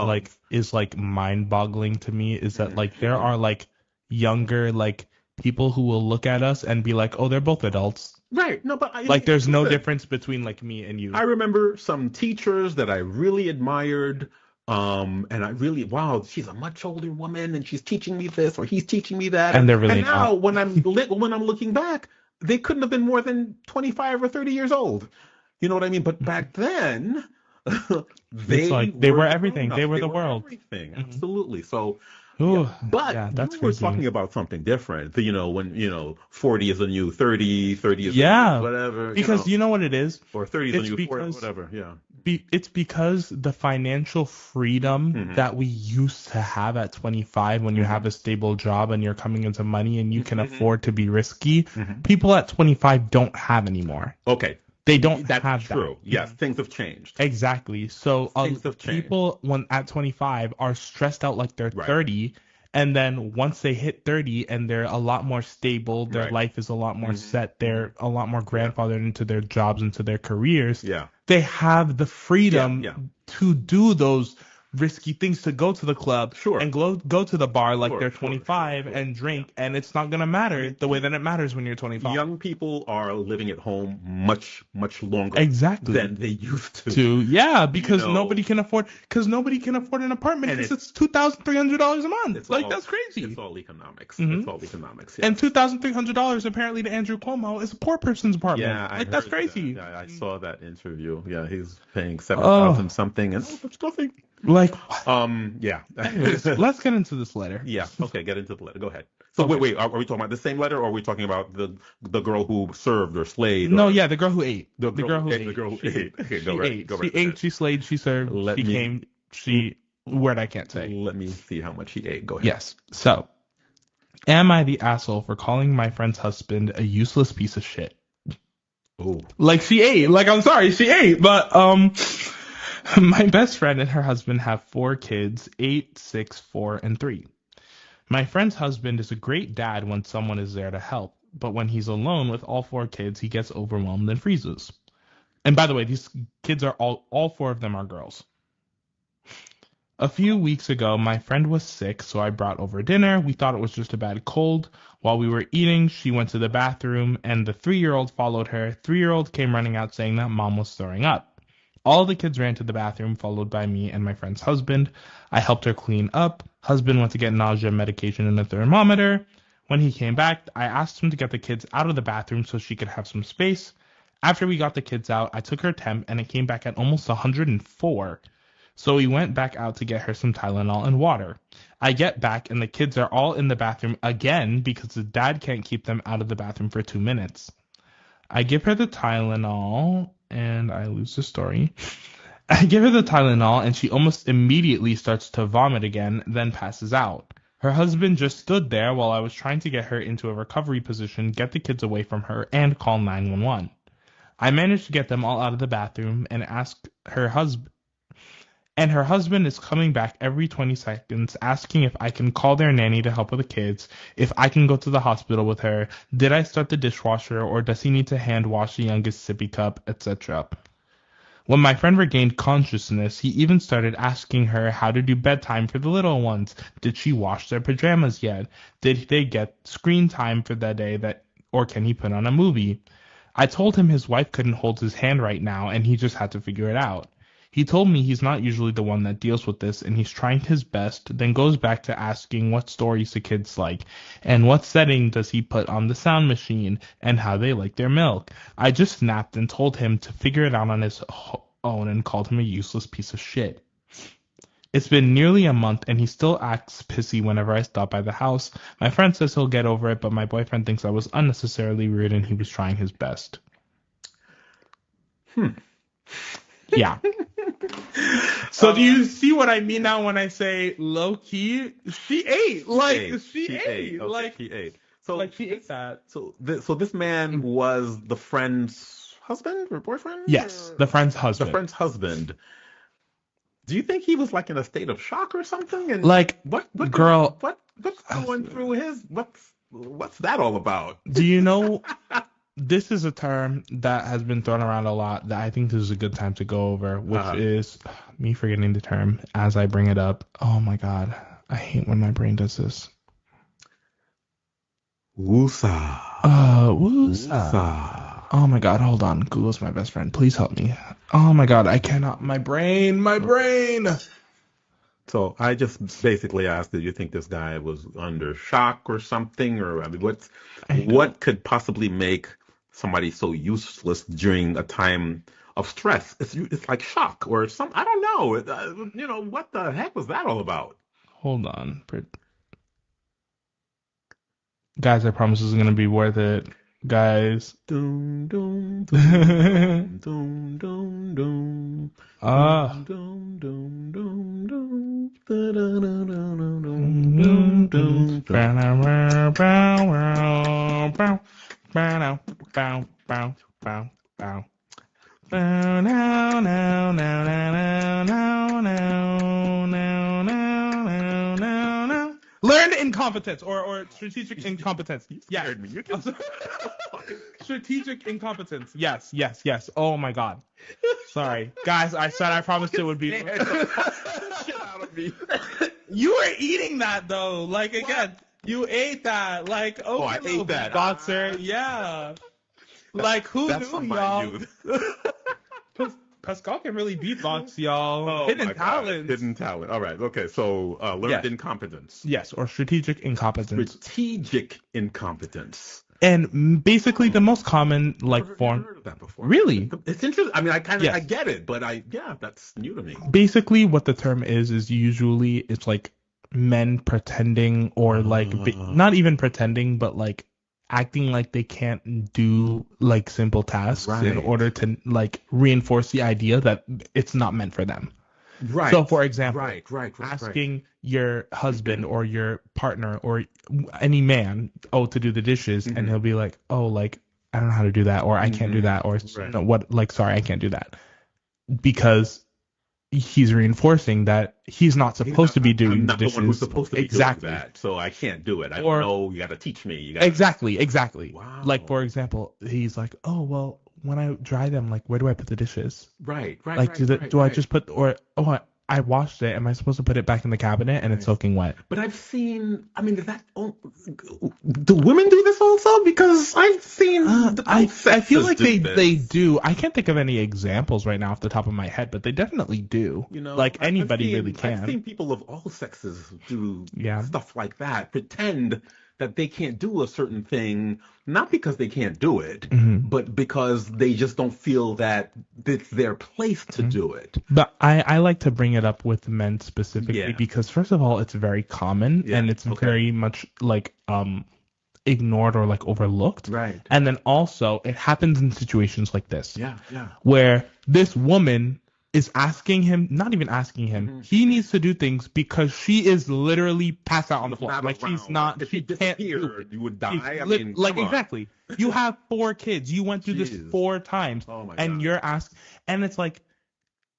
is like mind-boggling to me is that like there are like younger like people who will look at us and be like, oh, they're both adults. Right. No, but there's no difference between like me and you. I remember some teachers that I really admired. And I really, wow, she's a much older woman and she's teaching me this or he's teaching me that. And they're really now not. when I'm looking back, they couldn't have been more than 25 or 30 years old. You know what I mean? But back then, they were everything. They were the world. Everything. Absolutely. So, Ooh, but that's you were talking about something different. When 40 is the new 30, 30 is the new whatever. Because you know what it is? Or 30 is the new 40, whatever. Yeah. It's because the financial freedom that we used to have at 25 when you have a stable job and you're coming into money and you can afford to be risky, people at 25 don't have anymore. Okay. They don't That's have true. that. Yes, things have changed. Exactly. So Things have changed. people when at 25 are stressed out like they're 30, and then once they hit 30 and they're a lot more stable, their life is a lot more set, they're a lot more grandfathered into their jobs, into their careers. Yeah. They have the freedom to do those risky things, to go to the club and go to the bar like they're 25 and drink, and it's not going to matter the way that it matters when you're 25. Young people are living at home much, much longer than they used to. Yeah, because nobody can afford an apartment because it's $2,300 a month. That's crazy. It's all economics. It's all economics. And $2,300 apparently to Andrew Cuomo is a poor person's apartment. Yeah, that's crazy. That. Yeah, I saw that interview. Yeah, he's paying $7,000 something, and that's nothing. Yeah. Anyways, let's get into this letter. Yeah. Okay, get into the letter. Go ahead. So wait, are we talking about the same letter, or are we talking about the girl who served or slayed? No, the girl who ate. The girl who ate. Okay, go right. She ate, she slayed, she served, word I can't say. Let me see how much she ate. Go ahead. Yes. So, am I the asshole for calling my friend's husband a useless piece of shit? Oh. She ate. I'm sorry, she ate, but my best friend and her husband have 4 kids, 8, 6, 4, and 3. My friend's husband is a great dad when someone is there to help, but when he's alone with all 4 kids, he gets overwhelmed and freezes. And by the way, these kids are all 4 of them are girls. A few weeks ago, my friend was sick, so I brought over dinner. We thought it was just a bad cold. While we were eating, she went to the bathroom, and the 3-year-old followed her. 3-year-old came running out saying that mom was throwing up. All the kids ran to the bathroom, followed by me and my friend's husband. I helped her clean up. Husband went to get nausea medication and a thermometer. When he came back, I asked him to get the kids out of the bathroom so she could have some space. After we got the kids out, I took her temp, and it came back at almost 104. So we went back out to get her some Tylenol and water. I get back, and the kids are all in the bathroom again because the dad can't keep them out of the bathroom for 2 minutes. I give her the Tylenol, and I lose the story. I give her the Tylenol and she almost immediately starts to vomit again, then passes out. Her husband just stood there while I was trying to get her into a recovery position, get the kids away from her, and call 911. I managed to get them all out of the bathroom and asked her husband. And her husband is coming back every 20 seconds asking if I can call their nanny to help with the kids, if I can go to the hospital with her, did I start the dishwasher, or does he need to hand wash the youngest sippy cup, etc. When my friend regained consciousness, he even started asking her how to do bedtime for the little ones. Did she wash their pajamas yet? Did they get screen time for that day, or can he put on a movie? I told him his wife couldn't hold his hand right now and he just had to figure it out. He told me he's not usually the one that deals with this and he's trying his best, then goes back to asking what stories the kids like, and what setting does he put on the sound machine, and how they like their milk. I just snapped and told him to figure it out on his own and called him a useless piece of shit. It's been nearly a month and he still acts pissy whenever I stop by the house. My friend says he'll get over it, but my boyfriend thinks I was unnecessarily rude and he was trying his best. Yeah. So do you see what I mean now when I say low key? She ate. She ate. Okay, she ate. So she ate that. So this man was the friend's husband or boyfriend? Yes, the friend's husband. The friend's husband. Do you think he was like in a state of shock or something? And like what's going through his what's that all about? Do you know? This is a term that has been thrown around a lot that I think this is a good time to go over, which is me forgetting the term as I bring it up. Oh my God. I hate when my brain does this. Woosah. Woosah. Oh my God. Hold on. Google's my best friend. Please help me. Oh my God. I cannot. My brain. So I just basically asked, did you think this guy was under shock or something? Or I mean, what could possibly make somebody so useless during a time of stress? It's like shock or some. I don't know. What the heck was that all about? Hold on, guys. I promise this is gonna be worth it, guys. Dum dum dum dum dum dum. Dum dum dum dum dum. Learned incompetence or strategic incompetence. You scared me. Strategic incompetence. Yes. Oh my God. Sorry, guys. I said I promised it would be. Shit out of me. You were eating that though. Like again, you ate that. Like I ate that. Boxer. Yeah. Like who That's knew, from y'all? my youth. Pascal can really beatbox, y'all. Oh, Hidden talent. Hidden talent. All right. Okay. So learned incompetence. Yes, or strategic incompetence. Strategic incompetence. And basically the most common form. I've heard of that before. Really? It's interesting. I mean, I get it, but that's new to me. Basically what the term is usually it's like men pretending or not even pretending, but like acting like they can't do like simple tasks in order to like reinforce the idea that it's not meant for them. Right. So for example, asking your husband or your partner or any man, to do the dishes, and he'll be like, I don't know how to do that, or I can't do that, or sorry, I can't do that, because he's reinforcing that he's not supposed to be doing the dishes. The one who's supposed to be doing that, so I can't do it. I don't know. You got to teach me. Exactly. Wow. Like for example, he's like, oh well, when I dry them, like where do I put the dishes? Right. Do I just put I washed it. Am I supposed to put it back in the cabinet and it's soaking wet? But I've seen. I mean, do women do this also? Because I've seen. I feel like they do. I can't think of any examples right now off the top of my head, but they definitely do. Anybody really can. I've seen people of all sexes do stuff like that. Pretend that they can't do a certain thing, not because they can't do it, but because they just don't feel that it's their place to do it. But I like to bring it up with men specifically because first of all, it's very common and it's very much ignored or overlooked. Right. And then also it happens in situations like this. Yeah. Where this woman is asking him, not even asking him, he needs to do things because she is literally passed out on the floor. Like she's not, if she she can't disappeared, move. you would die. Like exactly. You have 4 kids. You went through this Jeez. 4 times, Oh my and God. you're asking, and it's like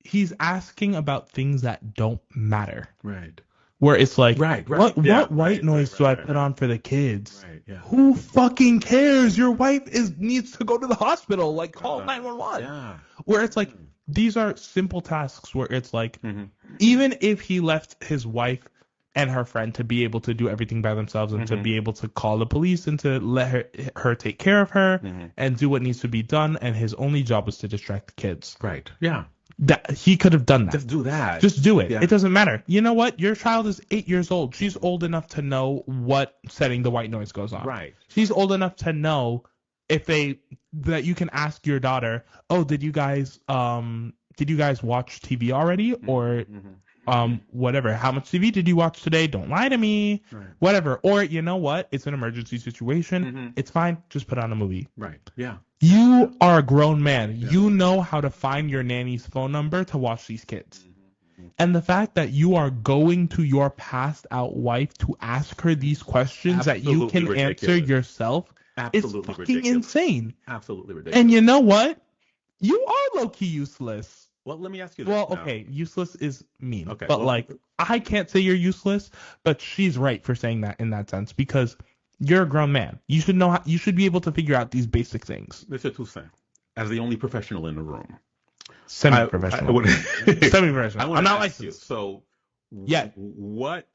he's asking about things that don't matter. Right. Where it's like, what white noise do I put on for the kids? Right. Yeah. Who fucking cares? Your wife needs to go to the hospital. Like call 911. Yeah. Where it's like these are simple tasks where it's like Mm-hmm. even if he left his wife and her friend to be able to do everything by themselves and to be able to call the police and to let her take care of her and do what needs to be done, and his only job was to distract the kids. Right. Yeah. That he could have done that. Just do that. Just do it. Yeah. It doesn't matter. You know what? Your child is 8 years old. She's old enough to know what setting the white noise goes on. Right. She's old enough to know that you can ask your daughter, "Oh, did you guys watch TV already?" Or whatever. How much TV did you watch today? Don't lie to me. Right. Whatever. Or you know what? It's an emergency situation. It's fine. Just put on a movie. Right. Yeah. You are a grown man. Yeah. You know how to find your nanny's phone number to watch these kids. And the fact that you are going to your passed out wife to ask her these questions that you can answer yourself is fucking insane. Absolutely ridiculous. And you know what? You are low-key useless. Well, let me ask you this. Well, now. okay, useless is mean. Okay, but like, I can't say you're useless, but she's right for saying that in that sense because you're a grown man. You should know. You should be able to figure out these basic things. Mr. Toussaint, as the only professional in the room, semi-professional, semi-professional. I'm not like you. So, yeah. What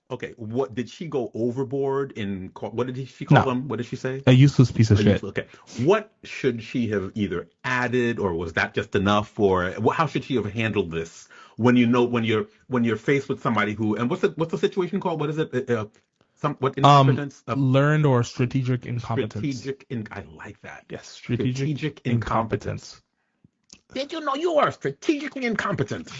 did she go overboard in? What did she call them? What did she say? A useless piece of shit. Okay. What should she have either added, or was that just enough? Or how should she have handled this? When you're faced with somebody who, and what's the situation called? What is it? What incompetence? Learned or strategic incompetence. I like that. Yes, strategic incompetence. Did you know you are strategically incompetent?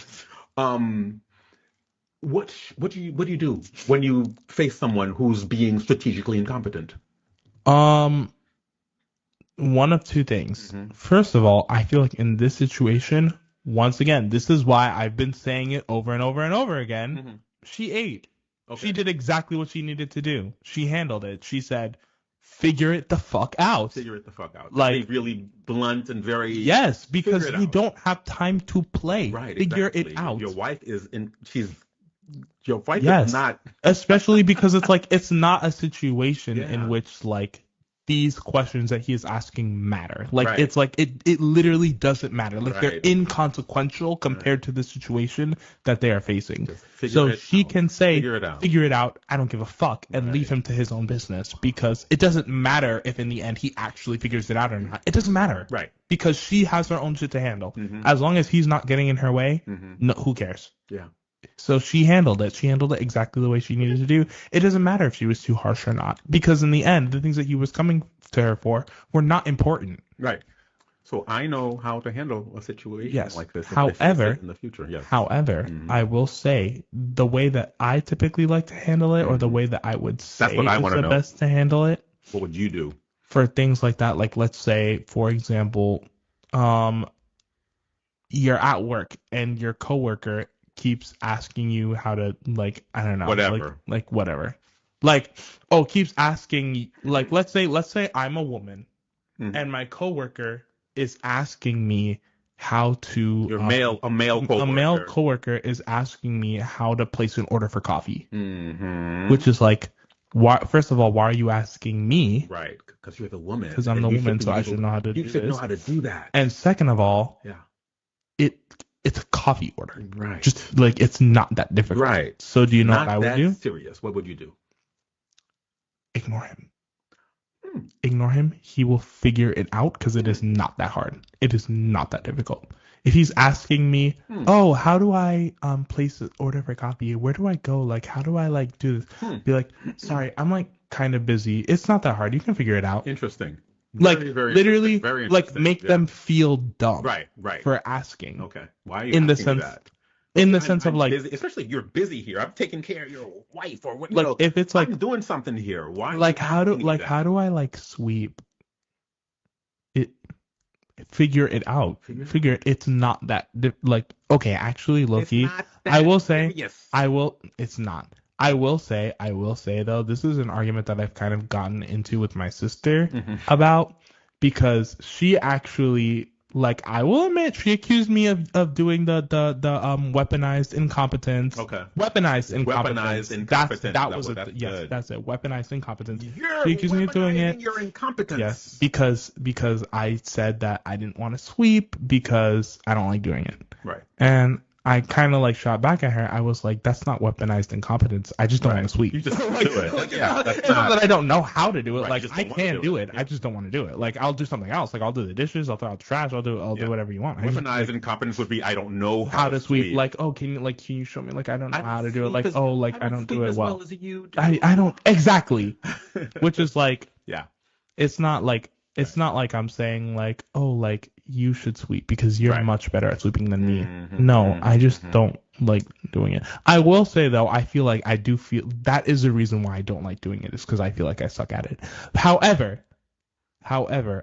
What do you do when you face someone who's being strategically incompetent? One of two things. First of all, I feel like in this situation, once again, this is why I've been saying it over and over and over again. She ate. Okay. She did exactly what she needed to do. She handled it. She said, figure it the fuck out. Figure it the fuck out. Like, really blunt and very... Yes, because you don't have time to play. Right, figure exactly. it out. Your wife is not... Especially because it's like, it's not a situation in which, like, these questions that he is asking matter. Like, it's like, it literally doesn't matter. Like, they're inconsequential compared to the situation that they are facing. So she can say, figure it out. I don't give a fuck, and leave him to his own business, because it doesn't matter if in the end he actually figures it out or not. It doesn't matter. Right. Because she has her own shit to handle. As long as he's not getting in her way, no, who cares? Yeah. So she handled it. She handled it exactly the way she needed to do. It doesn't matter if she was too harsh or not, because in the end, the things that he was coming to her for were not important. Right. So I know how to handle a situation like this. However, in the future, yes. However, I will say the way that I typically like to handle it, or the way that I would say is the best to handle it. What would you do for things like that? Like, let's say, for example, you're at work and your coworker keeps asking you how to, like, I don't know, whatever, like whatever, like, oh, keeps asking, like, let's say I'm a woman and my coworker is asking me how to, a male coworker is asking me how to place an order for coffee, which is like, why? First of all, why are you asking me? Right, because you're the woman. Because I'm the woman, so I should know how to do this. You should know how to do that. And second of all, it's a coffee order. Right. Just like, it's not that difficult. Right. So do you know what I would do? Serious. What would you do? Ignore him. Ignore him. He will figure it out, because it is not that hard. It is not that difficult. If he's asking me, oh, how do I place an order for coffee? Where do I go? Like, how do I, like, do this? Be like, sorry, I'm, like, kind of busy. It's not that hard. You can figure it out. Interesting. Like, literally, like, make them feel dumb. Right. For asking. Okay. Why are you in asking the sense that? In the sense of, like, busy, especially if you're busy here. I'm taking care of your wife, or what? Like, if it's like, I'm doing something here. Why? Like, how do I, like, sweep? It figure it out. It's not that like okay, actually, Loki. I will say yes. It's not. I will say though, this is an argument that I've kind of gotten into with my sister about because she actually like I will admit she accused me of doing the weaponized incompetence. Okay. Weaponized incompetence. Yes, that's it. Weaponized incompetence. You're She accused me of doing it. Your incompetence. Yes, because I said that I didn't want to sweep because I don't like doing it. Right. And I kind of like shot back at her. I was like, that's not weaponized incompetence. I just don't want to sweep. You just do it. Like, Yeah, it's not that I don't know how to do it. Right, Like, I can do it. Yeah. I just don't want to do it. Like, I'll do something else. Like, I'll do the dishes. I'll throw out the trash. I'll do whatever you want. Weaponized incompetence would be I don't know how to sweep. Like, oh, can you show me? Like, I don't know how to do it. Like, oh, like I don't do it well. As you do. I don't exactly. Which is like, yeah. It's not like I'm saying like, oh, like you should sweep because you're much better at sweeping than me. No, I just don't like doing it. I will say though, I feel like I do feel that is the reason why I don't like doing it is because I feel like I suck at it. However,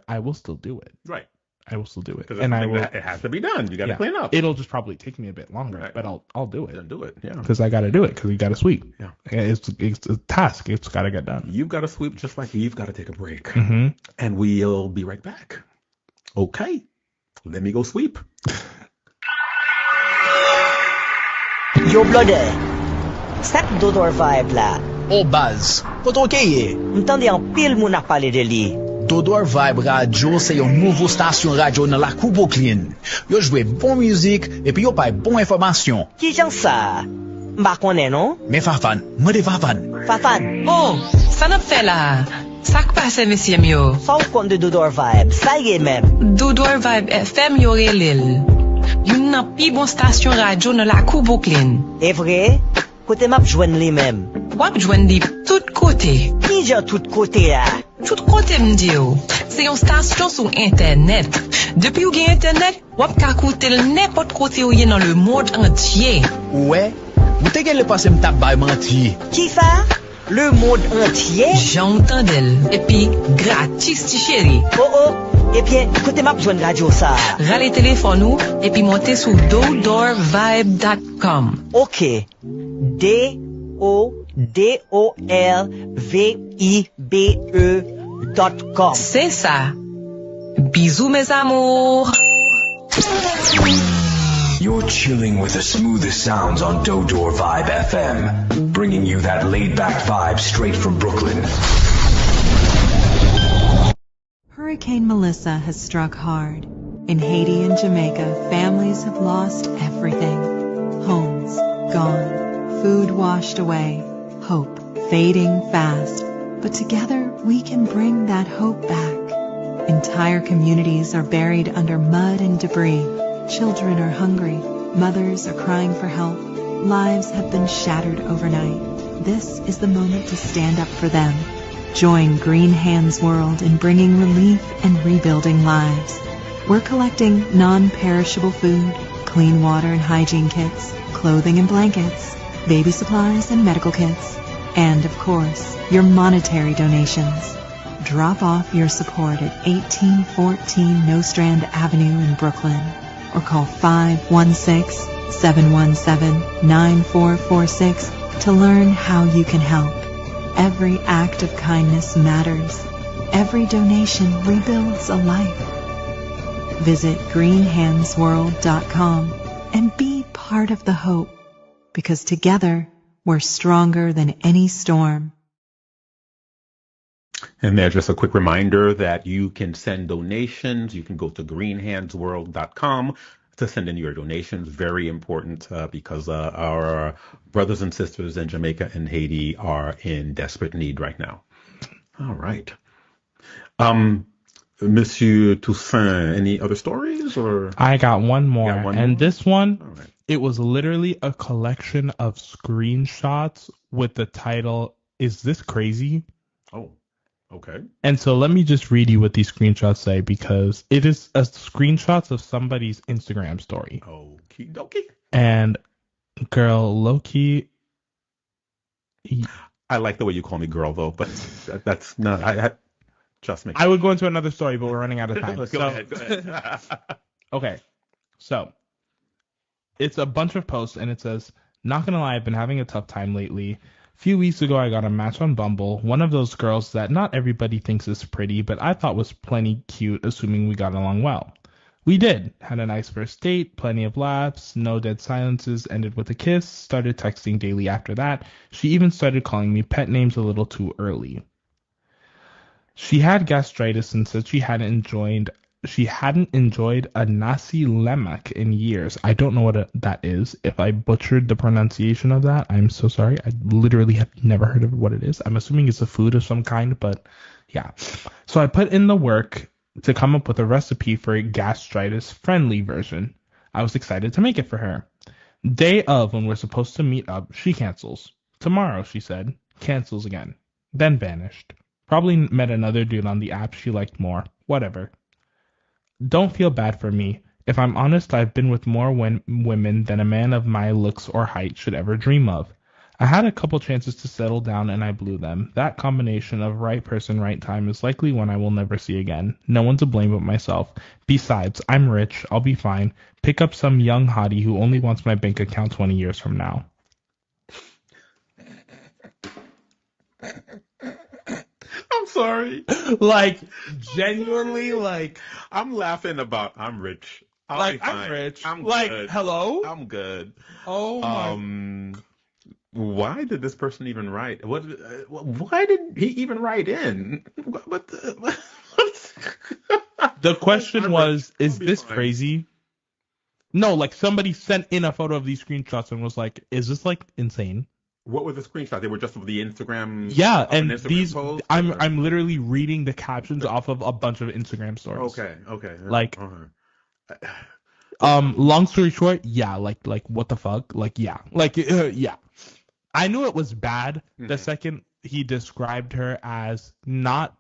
I will still do it. Right. I will still do it, and it has to be done. You got to clean up. It'll just probably take me a bit longer, but I'll do it. Then do it, yeah. Because I got to do it. Because we got to sweep. Yeah, it's a task. It's got to get done. You've got to sweep just like you've got to take a break. Mm-hmm. And we'll be right back. Okay, let me go sweep. Yo, brother, sak Dodor vibe la. Oh, Baz, koto keye? M'tande an pile moun a pale de li. Dodor Vibe Radio se yon nouvo stasyon radio nan la Kou Brooklyn. Yo jwe bon müzik epi yo pay bon informasyon. Ki jan sa? Mba konen non? Men Fafan, mwen de Fafan. Fafan. Oh, sa nap fe la? Sak pase mesye myo? Sa ou kon de Dodor Vibe, sa ye mem. Dodor Vibe FM yo relil. Yon nan pi bon stasyon radio nan la Kou Brooklyn. E vre? Kote map jwen li mem. Wap jwen li tout kote. Ki jan tout kote ya? Tout kote mdi yo. Se yon stasyon sou internet. Depi ou gen internet, wap ka koute l nepot kote ou ye nan le monde entier. Ouè, ou te gen le pase mtap bay manti. Ki sa? Le monde entier? J'entends d'elle. Epi, gratis ti chéri. Oh, epi, kote map jwen radio sa. Rale telefon ou, epi monte sou dodorvibe.com. Ok. DODORVIBE.com. C'est ça. Bisous mes amours. You're chilling with the smoothest sounds on Dodor Vibe FM, bringing you that laid-back vibe straight from Brooklyn. Hurricane Melissa has struck hard. In Haiti and Jamaica, families have lost everything. Homes gone, food washed away, hope fading fast. But together we can bring that hope back. Entire communities are buried under mud and debris. Children are hungry. Mothers are crying for help. Lives have been shattered overnight. This is the moment to stand up for them. Join Green Hands World in bringing relief and rebuilding lives. We're collecting non-perishable food, clean water and hygiene kits, clothing and blankets, baby supplies and medical kits, and of course, your monetary donations. Drop off your support at 1814 Nostrand Avenue in Brooklyn, or call 516-717-9446 to learn how you can help. Every act of kindness matters. Every donation rebuilds a life. Visit greenhandsworld.com and be part of the hope, because together we're stronger than any storm. And there's just a quick reminder that you can send donations. You can go to greenhandsworld.com to send in your donations. Very important because our brothers and sisters in Jamaica and Haiti are in desperate need right now. All right. Monsieur Toussaint, any other stories? Or I got one more. This one, right. It was literally a collection of screenshots with the title, "Is This Crazy?" Oh. Okay. And so let me just read you what these screenshots say, because it is a screenshots of somebody's Instagram story. Okie dokie. And girl, Loki. I like the way you call me girl, though, but that's not. Just me. I would go into another story, but we're running out of time. Go ahead. Okay. So it's a bunch of posts, and it says, not gonna lie, I've been having a tough time lately. A few weeks ago, I got a match on Bumble. One of those girls that not everybody thinks is pretty, but I thought was plenty cute, assuming we got along well. We did. Had a nice first date, plenty of laughs, no dead silences, ended with a kiss, started texting daily after that. She even started calling me pet names a little too early. She had gastritis and said she hadn't enjoyed a nasi lemak in years. I don't know what that is. If I butchered the pronunciation of that, I'm so sorry. I literally have never heard of what it is. I'm assuming it's a food of some kind, but yeah. So I put in the work to come up with a recipe for a gastritis-friendly version. I was excited to make it for her. Day of, when we're supposed to meet up, she cancels. Tomorrow, she said. Cancels again. Then vanished. Probably met another dude on the app she liked more. Whatever. Don't feel bad for me. If I'm honest, I've been with more women than a man of my looks or height should ever dream of. I had a couple chances to settle down and I blew them. That combination of right person, right time is likely one I will never see again. No one to blame but myself. Besides, I'm rich. I'll be fine. Pick up some young hottie who only wants my bank account 20 years from now. I'm sorry. Like, genuinely, like, I'm laughing about I'm rich. I'm rich. I'm like, good. Hello? I'm good. Oh, my. Why did this person even write? Why did he even write in? What the question was, is this crazy? No, like, somebody sent in a photo of these screenshots and was like, is this, like, insane? What were the screenshots? They were just of the Instagram. Yeah, and Instagram these post, I'm literally reading the captions off of a bunch of Instagram stories. Okay. Like, long story short, yeah, like what the fuck? Like, yeah. Like, yeah. I knew it was bad the second he described her as not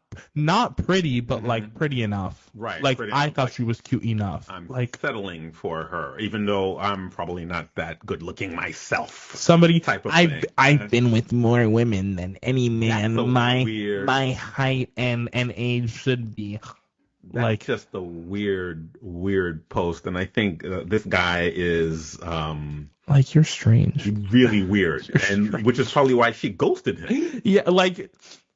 pretty, but like pretty enough. Right. Like, I thought she was cute enough. I'm like settling for her, even though I'm probably not that good looking myself. Somebody type of I've thing. I've been with more women than any man so my weird. my height and age should be. That's like, just a weird post, and I think this guy is like, you're strange, really weird, which is probably why she ghosted him. Yeah, like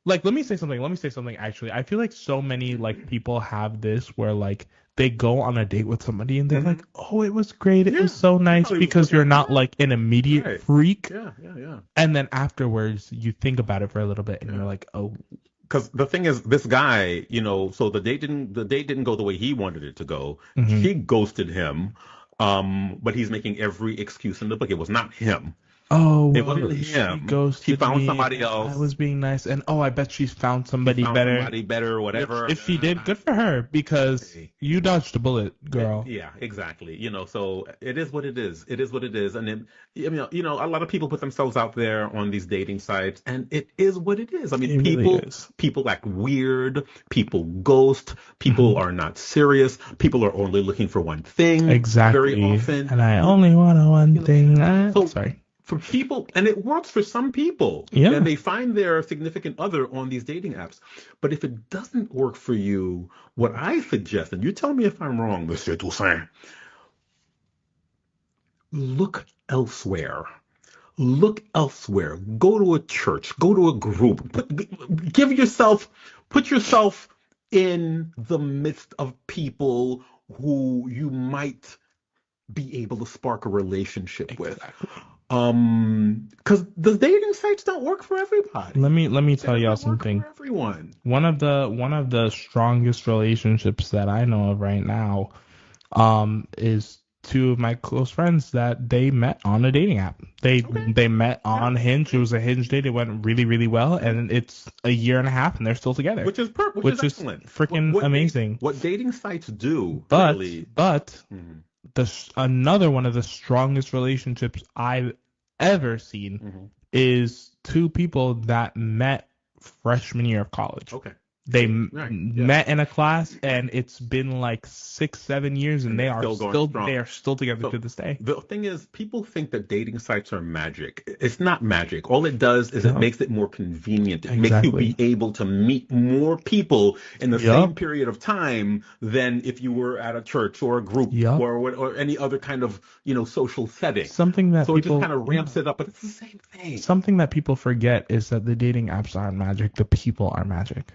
let me say something. Actually, I feel like so many like people have this where like they go on a date with somebody and they're like, oh, it was great, it was so nice, because you're not like an immediate freak. Yeah. And then afterwards, you think about it for a little bit, and you're like, oh. Because the thing is, this guy, so the date didn't go the way he wanted it to go. She ghosted him, but he's making every excuse in the book. It was not him. Oh, it wasn't him. She found somebody else. I was being nice, and I bet she's found somebody better. Somebody better, or whatever. If she did, good for her, because you dodged a bullet, girl. Yeah, exactly. So it is what it is. It is what it is, and a lot of people put themselves out there on these dating sites, and it is what it is. I mean, people act weird. People ghost. People are not serious. People are only looking for one thing. Exactly. Very often. And I only want one thing. Sorry. For people, and it works for some people, and they find their significant other on these dating apps. But if it doesn't work for you, what I suggest, and you tell me if I'm wrong, Monsieur Toussaint, look elsewhere. Look elsewhere. Go to a church. Go to a group. Put yourself in the midst of people who you might be able to spark a relationship with. Because the dating sites don't work for everybody. Let me tell y'all something. For everyone. One of the strongest relationships that I know of right now, is two of my close friends that they met on a dating app. They met on Hinge. It was a Hinge date. It went really, really well, and it's a year and a half, and they're still together. Which is excellent. Freaking amazing. What dating sites do, but really. Another one of the strongest relationships I've ever seen is two people that met freshman year of college. Okay. They Right, yeah. met in a class, and it's been like 6-7 years, and they are still going still strong. they are still together So to this day. the thing is, people think that dating sites are magic. It's not magic. All it does is it makes it more convenient. It makes you Exactly. be able to meet more people in the Yup. same period of time than if you were at a church or a group Yup. or any other kind of social setting. Something that So it just people kind of ramps it up, but it's the same thing. something that people forget is that the dating apps aren't magic. The people are magic.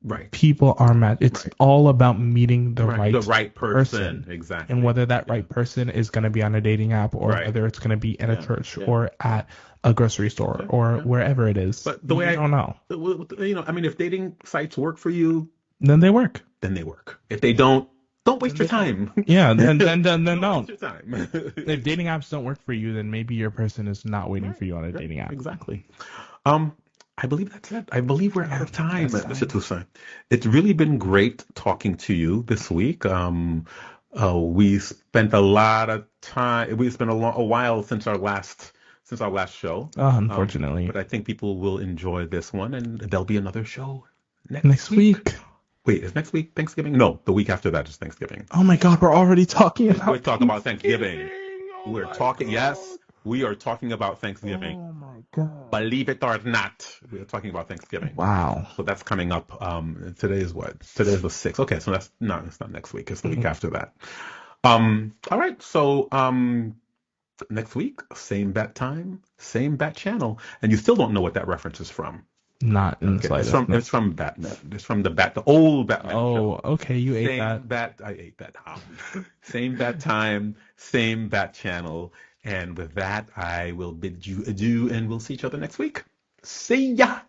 Right. People are magic. It's Right. all about meeting the The right right person. Exactly. and whether that right person is going to be on a dating app or Right. whether it's going to be in a Yeah, church yeah. or at a grocery store or wherever it is. But the way I don't know. I mean, if dating sites work for you, Then they work. then they work. If they don't waste your time. Yeah, then don't. Don't waste your time. If dating apps don't work for you, then maybe your person is not waiting for you on a dating app. Exactly. I believe that's it. I believe we're out of time, That's Mr. Toussaint. It's really been great talking to you this week. We spent a lot of time. We spent a while since our last show. Unfortunately. But I think people will enjoy this one, and there'll be another show Next week. Wait, is next week Thanksgiving? No, the week after that is Thanksgiving. Oh my God, we're already talking about We're talking about Thanksgiving. Oh We're my talking, God. yes, we are talking about Thanksgiving. Oh my God. Believe it or not, we are talking about Thanksgiving. Wow. So that's coming up. Today is what? Today is the 6th. Okay, so it's not next week. It's the week after that. All right. So next week, same bat time, same bat channel, and you still don't know what that reference is from. Not in the Okay, slightest. it's from Batman. It's from the old Batman show. Oh, okay, you ate Same that. I ate that. Same bat time, same bat channel. And with that, I will bid you adieu, and we'll see each other next week. See ya!